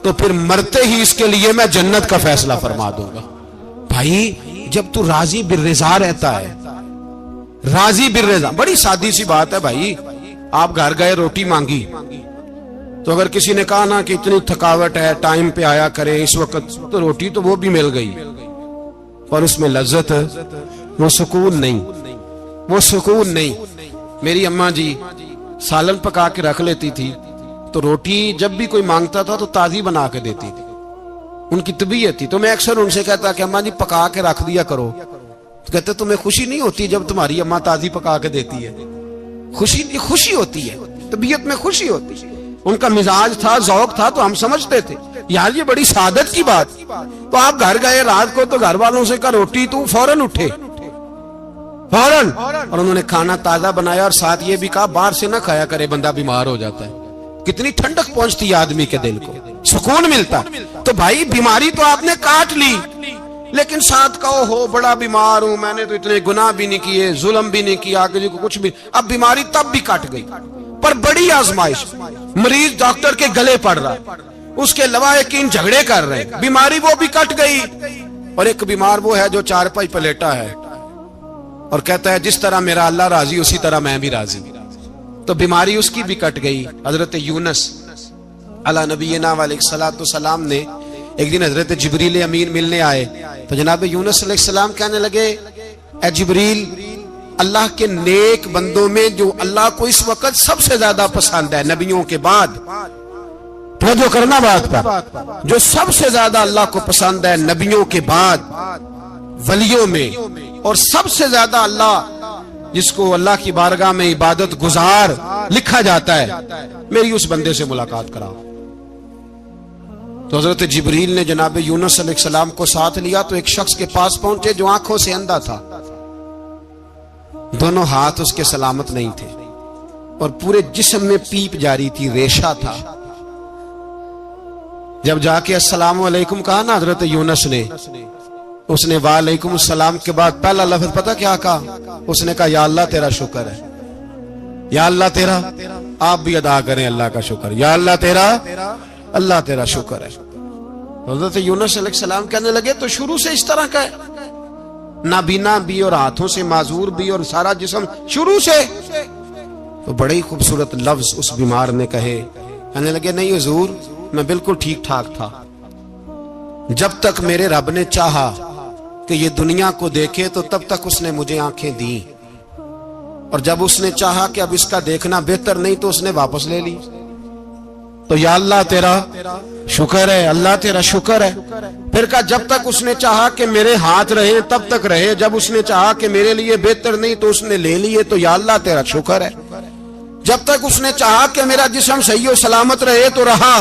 تو پھر مرتے ہی اس کے لیے میں جنت کا فیصلہ فرما دوں گا۔ بھائی جب تو راضی بالرضا رہتا ہے، راضی بالرضا، بڑی سادی سی بات ہے بھائی، آپ گھر گئے روٹی مانگی تو اگر کسی نے کہا نا کہ اتنی تھکاوٹ ہے ٹائم پہ آیا کرے اس وقت، تو روٹی تو وہ بھی مل گئی پر اس میں لذت، وہ سکون نہیں، وہ سکون نہیں۔ میری اماں جی سالن پکا کے رکھ لیتی تھی تو روٹی جب بھی کوئی مانگتا تھا تو تازی بنا کے دیتی تھی، ان کی طبیعت تھی۔ تو میں اکثر ان سے کہتا کہ اماں جی پکا کے رکھ دیا کرو، تو کہتے تمہیں خوشی نہیں ہوتی جب تمہاری اماں تازی پکا کے دیتی ہے؟ خوشی ہوتی ہے، طبیعت میں خوشی ہوتی ہے۔ ان کا مزاج تھا، ذوق تھا، تو ہم سمجھتے تھے یار یہ بڑی سعادت کی بات۔ تو آپ گھر گئے رات کو تو گھر والوں سے کہا روٹی، تو فوراً اٹھے، فوراً، اور انہوں نے کھانا تازہ بنایا اور ساتھ یہ بھی کہا باہر سے نہ کھایا کرے، بندہ بیمار ہو جاتا ہے۔ کتنی ٹھنڈک پہنچتی ہے آدمی کے دل کو، سکون ملتا۔ تو بھائی بیماری تو آپ نے کاٹ لی، لیکن ساتھ کہو ہو بڑا بیمار ہوں، میں نے تو اتنے گناہ بھی نہیں کیے، ظلم بھی نہیں کیا، کسی کو کچھ بھی، اب بیماری تب بھی کٹ گئی۔ پر بڑی آزمائش، مریض ڈاکٹر کے گلے پڑ رہا، اس کے لواحقین جھگڑے کر رہے، بیماری وہ بھی کٹ گئی۔ اور ایک بیمار وہ ہے جو چارپائی پلیٹا ہے اور کہتا ہے جس طرح میرا اللہ راضی اسی طرح میں بھی راضی، تو بیماری اس کی بھی کٹ گئی۔ حضرت یونس علی نبینا علیہ الصلوۃ والسلام نے ایک دن حضرت جبریل امین ملنے آئے تو جناب یونس علیہ السلام کہنے لگے اے جبریل، اللہ کے نیک بندوں میں جو اللہ کو اس وقت سب سے زیادہ پسند ہے نبیوں کے بعد، توجہ کرنا بات پر، جو سب سے زیادہ اللہ کو پسند ہے نبیوں کے بعد ولیوں میں، اور سب سے زیادہ اللہ جس کو اللہ کی بارگاہ میں عبادت گزار لکھا جاتا ہے، میری اس بندے سے ملاقات کراؤ۔ تو حضرت جبریل نے جناب یونس علیہ السلام کو ساتھ لیا تو ایک شخص کے پاس پہنچے جو آنکھوں سے اندھا تھا، دونوں ہاتھ اس کے سلامت نہیں تھے اور پورے جسم میں پیپ جاری تھی، ریشہ تھا۔ جب جا کے السلام علیکم کہا نا حضرت یونس نے، اس نے وعلیکم السلام کے بعد پہلا لفظ پتہ کیا کہا؟ اس نے کہا یا اللہ تیرا شکر ہے، یا اللہ تیرا، آپ بھی ادا کریں اللہ کا شکر، یا اللہ تیرا، اللہ تیرا شکر ہے۔ حضرت یونس علیہ السلام کہنے لگے تو شروع سے اس طرح کا ہے، نابینا بھی اور ہاتھوں سے معذور بھی اور سارا جسم شروع سے؟ تو بڑے ہی خوبصورت لفظ اس بیمار نے کہے، کہنے لگے نہیں حضور میں بالکل ٹھیک ٹھاک تھا، جب تک میرے رب نے چاہا کہ یہ دنیا کو دیکھے تو تب تک اس نے مجھے آنکھیں دیں، اور جب اس نے چاہا کہ اب اس کا دیکھنا بہتر نہیں تو اس نے واپس لے لی۔ تو یا اللہ تیرا شکر ہے، اللہ تیرا شکر ہے۔ پھر کہا جب تک اس نے چاہا کہ میرے ہاتھ رہے تب تک رہے، جب اس نے چاہا کہ میرے لیے بہتر نہیں تو اس نے لے لیے، تو یا اللہ تیرا شکر ہے۔ جب تک اس نے چاہا کہ میرا جسم صحیح و سلامت رہے تو رہا،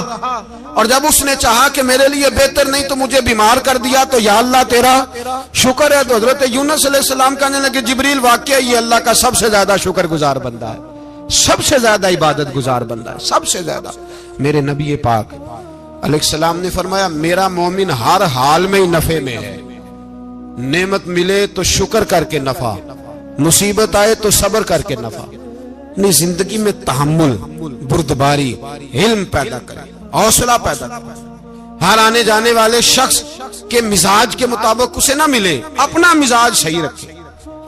اور جب اس نے چاہا کہ میرے لیے بہتر نہیں تو مجھے بیمار کر دیا، تو یا اللہ تیرا شکر ہے۔ تو حضرت یونس علیہ السلام کہنے لگے جبریل واقعہ یہ اللہ کا سب سے زیادہ شکر گزار بندہ ہے، سب سے زیادہ عبادت گزار بندہ ہے، سب سے زیادہ۔ میرے نبی پاک علیہ السلام نے فرمایا میرا مومن ہر حال میں ہی نفع میں ہے، نعمت ملے تو شکر کر کے نفع، مصیبت آئے تو صبر کر کے نفع۔ اپنی زندگی میں تحمل، بردباری، علم پیدا کرے، حوصلہ پیدا کرے۔ ہر آنے جانے والے شخص کے مزاج کے مطابق اسے نہ ملے، اپنا مزاج صحیح رکھے،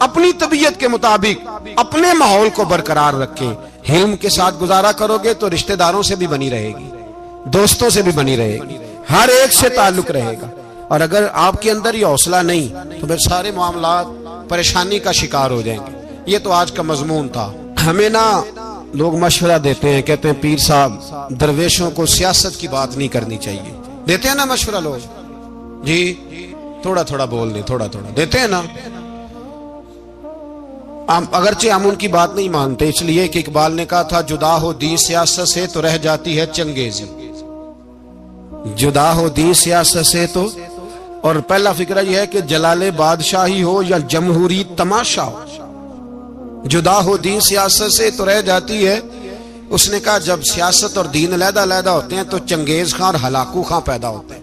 اپنی طبیعت کے مطابق اپنے ماحول کو برقرار رکھے۔ علم کے ساتھ گزارا کرو گے تو رشتہ داروں سے بھی بنی رہے گی، دوستوں سے بھی بنی رہے گی، ہر ایک سے تعلق رہے گا۔ اور اگر آپ کے اندر یہ حوصلہ نہیں تو پھر سارے معاملات پریشانی کا شکار ہو جائیں گے۔ یہ تو آج کا مضمون تھا۔ ہمیں نا لوگ مشورہ دیتے ہیں، کہتے ہیں پیر صاحب درویشوں کو سیاست کی بات نہیں کرنی چاہیے، دیتے ہیں نا مشورہ لوگ، جی تھوڑا تھوڑا بول دیں، تھوڑا تھوڑا دیتے ہیں نا۔ اگرچہ ہم ان کی بات نہیں مانتے، اس لیے کہ اقبال نے کہا تھا جدا ہو دین سیاست سے تو رہ جاتی ہے چنگیزی، جدا ہو دین سیاست سے تو، اور پہلا فکرہ یہ ہے کہ جلال بادشاہی ہو یا جمہوری تماشا ہو، جدا ہو دین سیاست سے تو رہ جاتی ہے۔ اس نے کہا جب سیاست اور دین علیحدہ علیحدہ ہوتے ہیں تو چنگیز خان اور ہلاکو خان پیدا ہوتے ہیں۔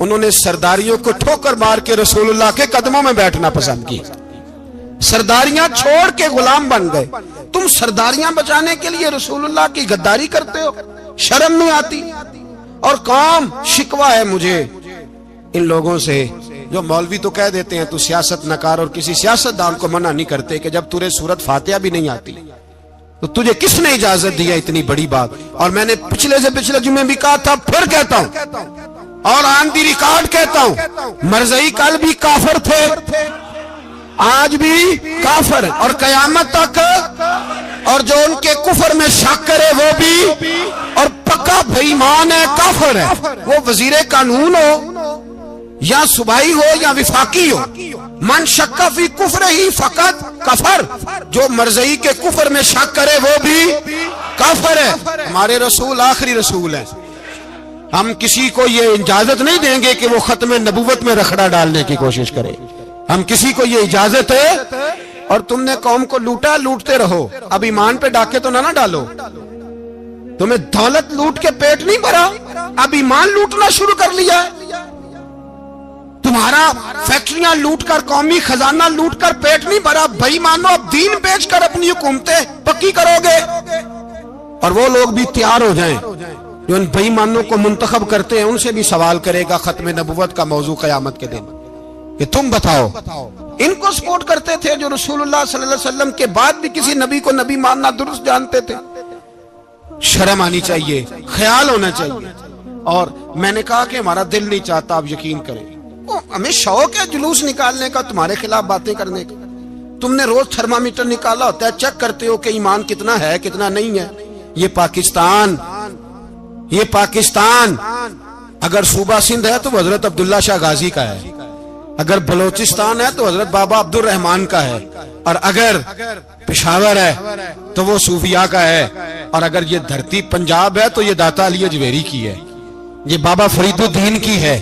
انہوں نے سرداریوں کو ٹھوکر مار کے رسول اللہ کے قدموں میں بیٹھنا پسند کی، سرداریاں چھوڑ کے غلام بن گئے۔ تم سرداریاں بچانے کے لیے رسول اللہ کی غداری کرتے ہو، شرم نہیں آتی؟ اور قوم شکوہ ہے مجھے ان لوگوں سے جو مولوی تو کہہ دیتے ہیں تو سیاست نکار، اور کسی سیاستدان کو منع نہیں کرتے کہ جب تجھے سورت فاتحہ بھی نہیں آتی تو تجھے کس نے اجازت دی ہے اتنی بڑی بات؟ اور میں نے پچھلے جمعے بھی کہا تھا، پھر کہتا ہوں اور آن دی ریکارڈ کہتا ہوں، مرزائی کل بھی کافر تھے، آج بھی کافر ہے، اور قیامت تک، اور جو ان کے کفر میں شک کرے وہ بھی، اور پکا بے ایمان ہے، کافر ہے، وہ وزیر قانون ہو یا صوبائی ہو یا وفاقی ہو، من شک فی کفر ہی فقط کفر، جو مرزائی کے کفر میں شک کرے وہ بھی کافر ہے۔ ہمارے رسول آخری رسول ہیں، ہم کسی کو یہ اجازت نہیں دیں گے کہ وہ ختم نبوت میں رکھڑا ڈالنے کی کوشش کرے، ہم کسی کو یہ اجازت ہے۔ اور تم نے قوم کو لوٹا، لوٹتے رہو، اب ایمان پہ ڈاکے تو نہ ڈالو، تمہیں دولت لوٹ کے پیٹ نہیں بھرا، اب ایمان لوٹنا شروع کر لیا ہے، تمہارا فیکٹریاں لوٹ کر، قومی خزانہ لوٹ کر پیٹ نہیں بھرا، بھائی مانو اب دین بیچ کر اپنی حکومتیں پکی کرو گے۔ اور وہ لوگ بھی تیار ہو جائیں جو ان بھائی مانوں کو منتخب کرتے ہیں، ان سے بھی سوال کرے گا ختم نبوت کا موضوع قیامت کے دن کہ تم بتاؤ، ان کو سپورٹ کرتے تھے جو رسول اللہ صلی اللہ علیہ وسلم کے بعد بھی کسی نبی کو نبی ماننا درست جانتے تھے۔ شرم آنی چاہیے، خیال ہونا چاہیے۔ اور میں نے کہا کہ ہمارا دل نہیں چاہتا، آپ یقین کریں، ہمیں شوق ہے جلوس نکالنے کا، تمہارے خلاف باتیں کرنے کا۔ تم نے روز تھرمامیٹر نکالا ہوتا ہے، چیک کرتے ہو کہ ایمان کتنا ہے کتنا نہیں ہے۔ یہ پاکستان اگر صوبہ سندھ ہے تو حضرت عبداللہ شاہ غازی کا ہے، اگر بلوچستان ہے تو حضرت بابا عبد الرحمان کا ہے، اور اگر پشاور ہے تو وہ صوفیاء کا ہے، اور اگر یہ دھرتی پنجاب ہے تو یہ داتا علی اجویری کی ہے، یہ بابا فرید الدین کی ہے۔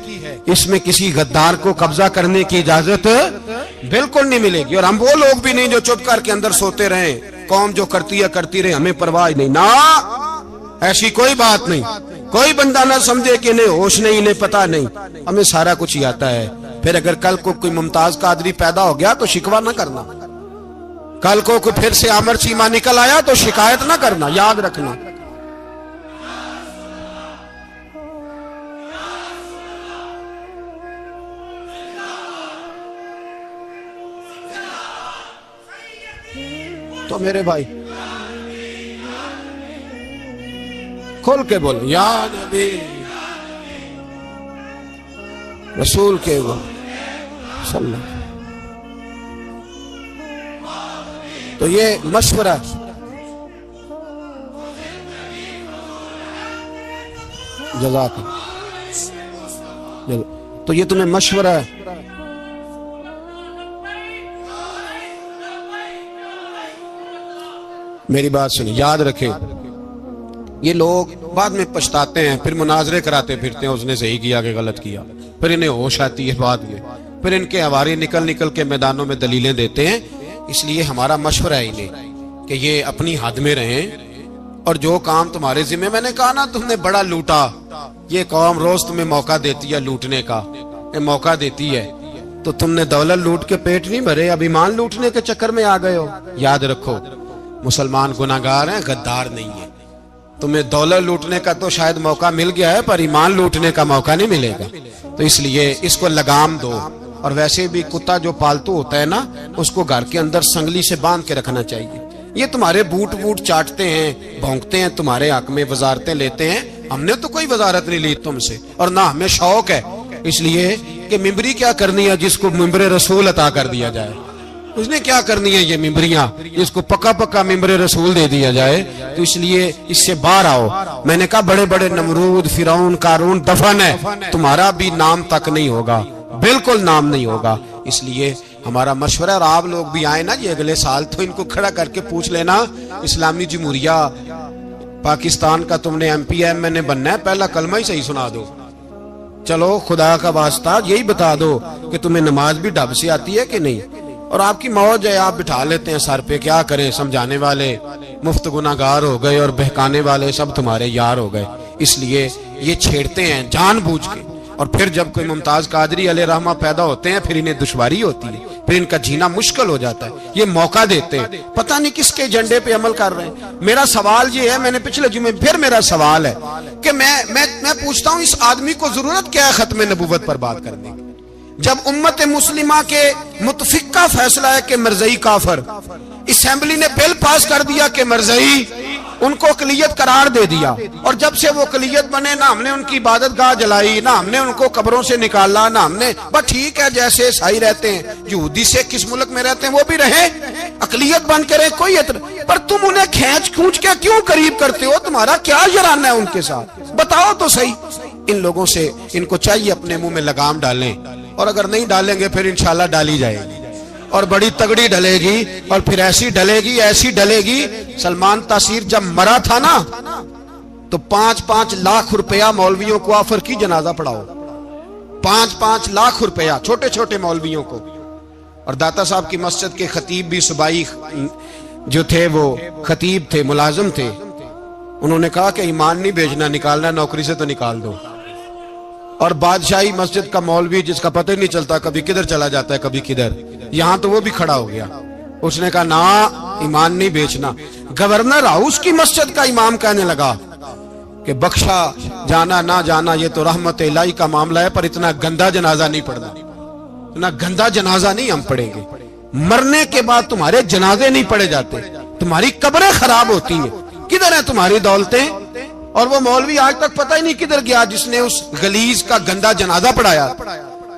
اس میں کسی غدار کو قبضہ کرنے کی اجازت بالکل نہیں ملے گی۔ اور ہم وہ لوگ بھی نہیں جو چپ کر کے اندر سوتے رہیں، قوم جو کرتی ہے کرتی رہے، ہمیں پرواہ نہیں، نہ ایسی کوئی بات نہیں۔ کوئی بندہ نہ سمجھے کہ انہیں ہوش نہیں، انہیں پتہ نہیں، ہمیں سارا کچھ ہی آتا ہے۔ پھر اگر کل کو کوئی ممتاز قادری پیدا ہو گیا تو شکوہ نہ کرنا، کل کو کوئی پھر سے عامر چیمہ نکل آیا تو شکایت نہ کرنا، یاد رکھنا۔ تو میرے بھائی کھول کے بول، یا نبی رسول کے بول صلی اللہ۔ تو یہ مشورہ جزاک اللہ، تو یہ تمہیں مشورہ ہے۔ میری بات سنیں، یاد رکھیں، یہ لوگ بعد میں پچھتاتے ہیں، پھر مناظرے کراتے پھرتے ہیں، اس نے صحیح کیا کہ غلط کیا، پھر انہیں ہوش آتی ہے بعد میں، پھر ان کے ہوارے نکل کے میدانوں میں دلیلیں دیتے ہیں۔ اس لیے ہمارا مشورہ ہے انہیں کہ یہ اپنی حد میں رہیں، اور جو کام تمہارے ذمہ، میں نے کہا نا تم نے بڑا لوٹا، یہ قوم روز تمہیں موقع دیتی ہے لوٹنے کا، یہ موقع دیتی ہے، تو تم نے دولت لوٹ کے پیٹ نہیں بھرے، اب ایمان لوٹنے کے چکر میں آ گئے ہو۔ یاد رکھو، مسلمان گناہگار ہیں، غدار نہیں ہیں۔ تمہیں دولت لوٹنے کا تو شاید موقع مل گیا ہے، پر ایمان لوٹنے کا موقع نہیں ملے گا، تو اس لیے اس کو لگام دو۔ اور ویسے بھی کتا جو پالتو ہوتا ہے نا، اس کو گھر کے اندر سنگلی سے باندھ کے رکھنا چاہیے۔ یہ تمہارے بوٹ چاٹتے ہیں، بھونکتے ہیں، تمہارے حق میں وزارتیں لیتے ہیں، ہم نے تو کوئی وزارت نہیں لی تم سے، اور نہ ہمیں شوق ہے اس لیے کہ ممبری کیا کرنی ہے جس کو ممبر رسول عطا کر دیا جائے، اس نے کیا کرنی ہے یہ ممبریاں جس کو پکا ممبر رسول دے دیا جائے، تو اس لیے اس سے باہر آؤ۔ میں نے کہا بڑے بڑے نمرود، فرعون، قارون دفن ہے، تمہارا بھی نام تک نہیں ہوگا، بالکل نام نہیں ہوگا۔ اس لیے ہمارا مشورہ، اور آپ لوگ بھی آئے نا یہ اگلے سال، تو ان کو کھڑا کر کے پوچھ لینا، اسلامی جمہوریہ پاکستان کا تم نے MPM میں نے بننا ہے، پہلا کلمہ ہی صحیح سنا دو، چلو خدا کا واسطہ یہی بتا دو کہ تمہیں نماز بھی ڈھب سے آتی ہے کہ نہیں، اور آپ کی موج ہے، آپ بٹھا لیتے ہیں سر پہ، کیا کریں، سمجھانے والے مفت گناہگار ہو گئے اور بہکانے والے سب تمہارے یار ہو گئے۔ اس لیے یہ چھیڑتے ہیں جان بوجھ کے، اور پھر جب کوئی ممتاز قادری علیہ رحمہ پیدا ہوتے ہیں پھر انہیں دشواری ہوتی ہے، پھر ان کا جینا مشکل ہو جاتا ہے، یہ موقع دیتے ہیں، پتہ نہیں کس کے ایجنڈے پہ عمل کر رہے ہیں۔ میرا سوال یہ ہے، میں نے پچھلے جمعے پھر میرا سوال ہے کہ میں پوچھتا ہوں اس آدمی کو ضرورت کیا ہے ختم نبوت پر بات کرنے کی؟ جب امت مسلمہ کے متفقہ فیصلہ ہے کہ مرزائی کافر، اسمبلی نے بل پاس کر دیا کہ مرزائی ان کو اقلیت قرار دے دیا، اور جب سے وہ اقلیت بنے نہ ہم نے ان کی عبادت گاہ جلائی، نہ ہم نے ان کو قبروں سے نکالا، نہ ہم نے بس ٹھیک ہے جیسے عیسائی رہتے ہیں، یہودی سے کس ملک میں رہتے ہیں وہ بھی رہیں، اقلیت بن کے رہے، کوئی پر تم انہیں کھینچ کے کیوں قریب کرتے ہو؟ تمہارا کیا جرانہ ہے ان کے ساتھ؟ بتاؤ تو صحیح۔ ان لوگوں سے ان کو چاہیے اپنے منہ میں لگام ڈالیں، اور اگر نہیں ڈالیں گے پھر انشاءاللہ ڈالی جائے گی، اور بڑی تگڑی ڈلے گی، اور پھر ایسی ڈلے گی۔ سلمان تاثیر جب مرا تھا نا تو 5-5 لاکھ روپیہ مولویوں کو آفر کی جنازہ پڑھاؤ، 5-5 لاکھ روپیہ چھوٹے چھوٹے مولویوں کو۔ اور داتا صاحب کی مسجد کے خطیب بھی صوبائی جو تھے وہ خطیب تھے، ملازم تھے، انہوں نے کہا کہ ایمان نہیں بیچنا، نکالنا نوکری سے تو نکال دو۔ اور بادشاہی مسجد کا مولوی جس کا پتہ نہیں چلتا کبھی کدھر چلا جاتا ہے کبھی کدھر، یہاں تو وہ بھی کھڑا ہو گیا، اس نے کہا نا ایمان نہیں بیچنا۔ گورنر ہاؤس کی مسجد کا امام کہنے لگا کہ بخشا جانا نہ جانا یہ تو رحمت الہی کا معاملہ ہے، پر اتنا گندا جنازہ نہیں پڑھنا، اتنا گندا جنازہ نہیں ہم پڑھیں گے، مرنے کے بعد تمہارے جنازے نہیں پڑھے جاتے، تمہاری قبریں خراب ہوتی ہیں، کدھر ہیں تمہاری دولتیں؟ اور وہ مولوی آج تک پتہ ہی نہیں کدھر گیا جس نے اس غلیظ کا گندا جنازہ پڑھایا۔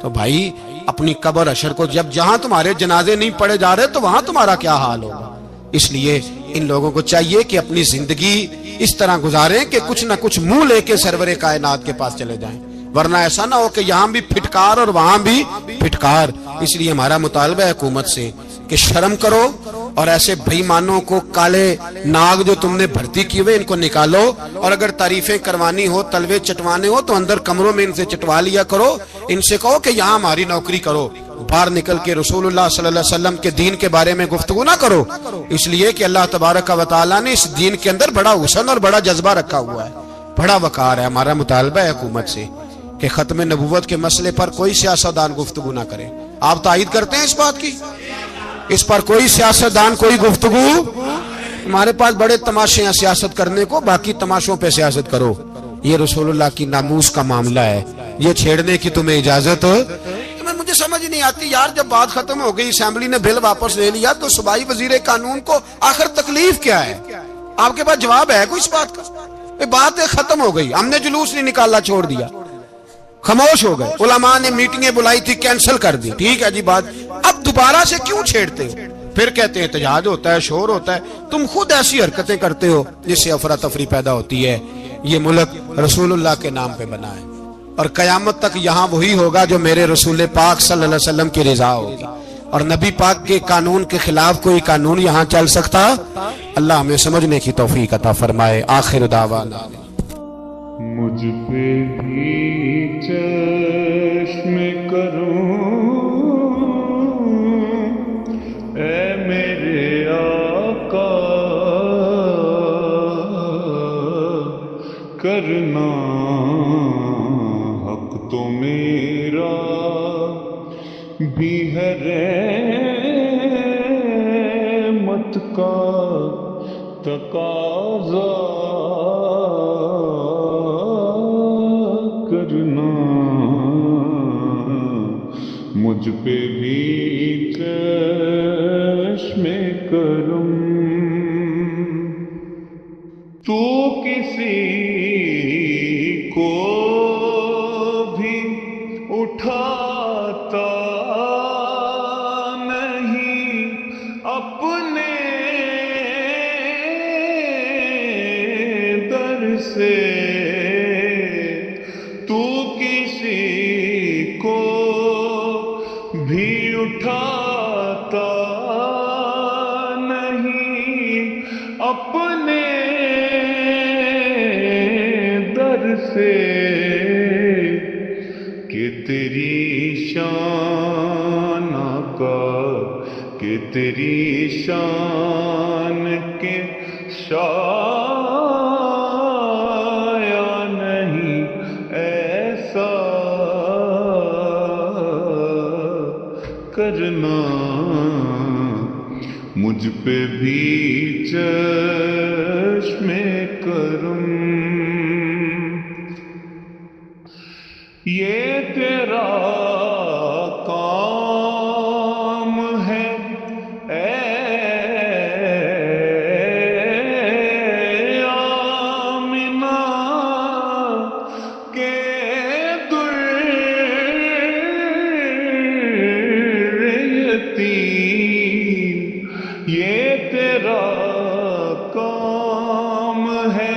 تو بھائی اپنی قبر حشر کو جب جہاں تمہارے جنازے نہیں پڑھے جا رہے تو وہاں تمہارا کیا حال ہوگا؟ اس لیے ان لوگوں کو چاہیے کہ اپنی زندگی اس طرح گزاریں کہ کچھ نہ کچھ منہ لے کے سرور کائنات کے پاس چلے جائیں، ورنہ ایسا نہ ہو کہ یہاں بھی پھٹکار اور وہاں بھی پھٹکار۔ اس لیے ہمارا مطالبہ ہے حکومت سے کہ شرم کرو، اور ایسے بھائیمانوں کو کالے ناگ جو تم نے بھرتی کی ہوئے ان کو نکالو، اور اگر تعریفیں کروانی ہو، تلوے چٹوانے ہو تو اندر کمروں میں ان سے چٹوا لیا کرو، ان سے کہو کہ یہاں ہماری نوکری کرو، باہر نکل کے رسول اللہ صلی اللہ علیہ وسلم کے دین کے بارے میں گفتگو نہ کرو، اس لیے کہ اللہ تبارک و تعالیٰ نے اس دین کے اندر بڑا حسن اور بڑا جذبہ رکھا ہوا ہے، بڑا وقار ہے۔ ہمارا مطالبہ ہے حکومت سے کہ ختم نبوت کے مسئلے پر کوئی سیاستدان گفتگو نہ کرے۔ آپ تائید کرتے ہیں اس بات کی؟ اس پر کوئی سیاستدان کوئی گفتگو؟ ہمارے پاس بڑے تماشے ہیں سیاست کرنے کو، باقی تماشوں پہ سیاست کرو، یہ رسول اللہ کی ناموس کا معاملہ ہے، یہ چھیڑنے کی تمہیں اجازت ہو؟ مجھے سمجھ نہیں آتی یار، جب بات ختم ہو گئی، اسمبلی نے بل واپس لے لیا، تو صوبائی وزیر قانون کو آخر تکلیف کیا ہے؟ آپ کے پاس جواب ہے کوئی اس بات کا؟ بات ختم ہو گئی، ہم نے جلوس نہیں نکالا، چھوڑ دیا، خاموش ہو گئے، علماء نے میٹنگیں بلائی تھی کینسل کر دی، ٹھیک ہے جی بات، اب دوبارہ سے کیوں چھیڑتے ہو؟ پھر کہتے ہیں احتجاج ہوتا ہے، شور ہوتا ہے، تم خود ایسی حرکتیں کرتے ہو جس سے افراتفری پیدا ہوتی ہے۔ یہ ملک رسول اللہ کے نام پہ بنا ہے، اور قیامت تک یہاں وہی ہوگا جو میرے رسول پاک صلی اللہ علیہ وسلم کی رضا ہوگی، اور نبی پاک کے قانون کے خلاف کوئی قانون یہاں چل سکتا؟ اللہ ہمیں سمجھنے کی توفیق عطا فرمائے۔ آخر دعوانا مجھ پہ بھی چشم کروں اے میرے آقا، کرنا حق تو میرا بھی ہے، رحمت کا تقاضا کرنا، مجھ پہ بھی چشم کرم۔ تو کسی کو بھی اٹھاتا نہیں اپنے در سے، تو کسی کو بھی اٹھاتا نہیں اپنے در سے، کہ تیری شان آقا، کہ تیری شان کے شایا نہیں ایسا کرنا مجھ پہ بھی چشم کرم یہ تیرا کام ہے اے آمنہ کے در یتیم یہ تیرا کام ہے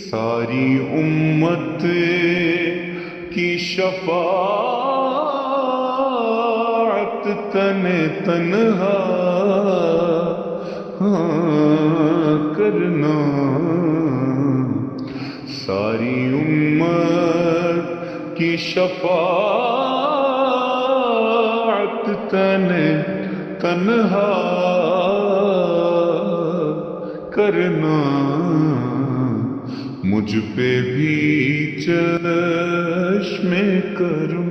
ساری امت کی شفاعت تنہا کرنا ساری امت کی شفاعت تنہا کرنا مجھ پہ بھی چشم کرم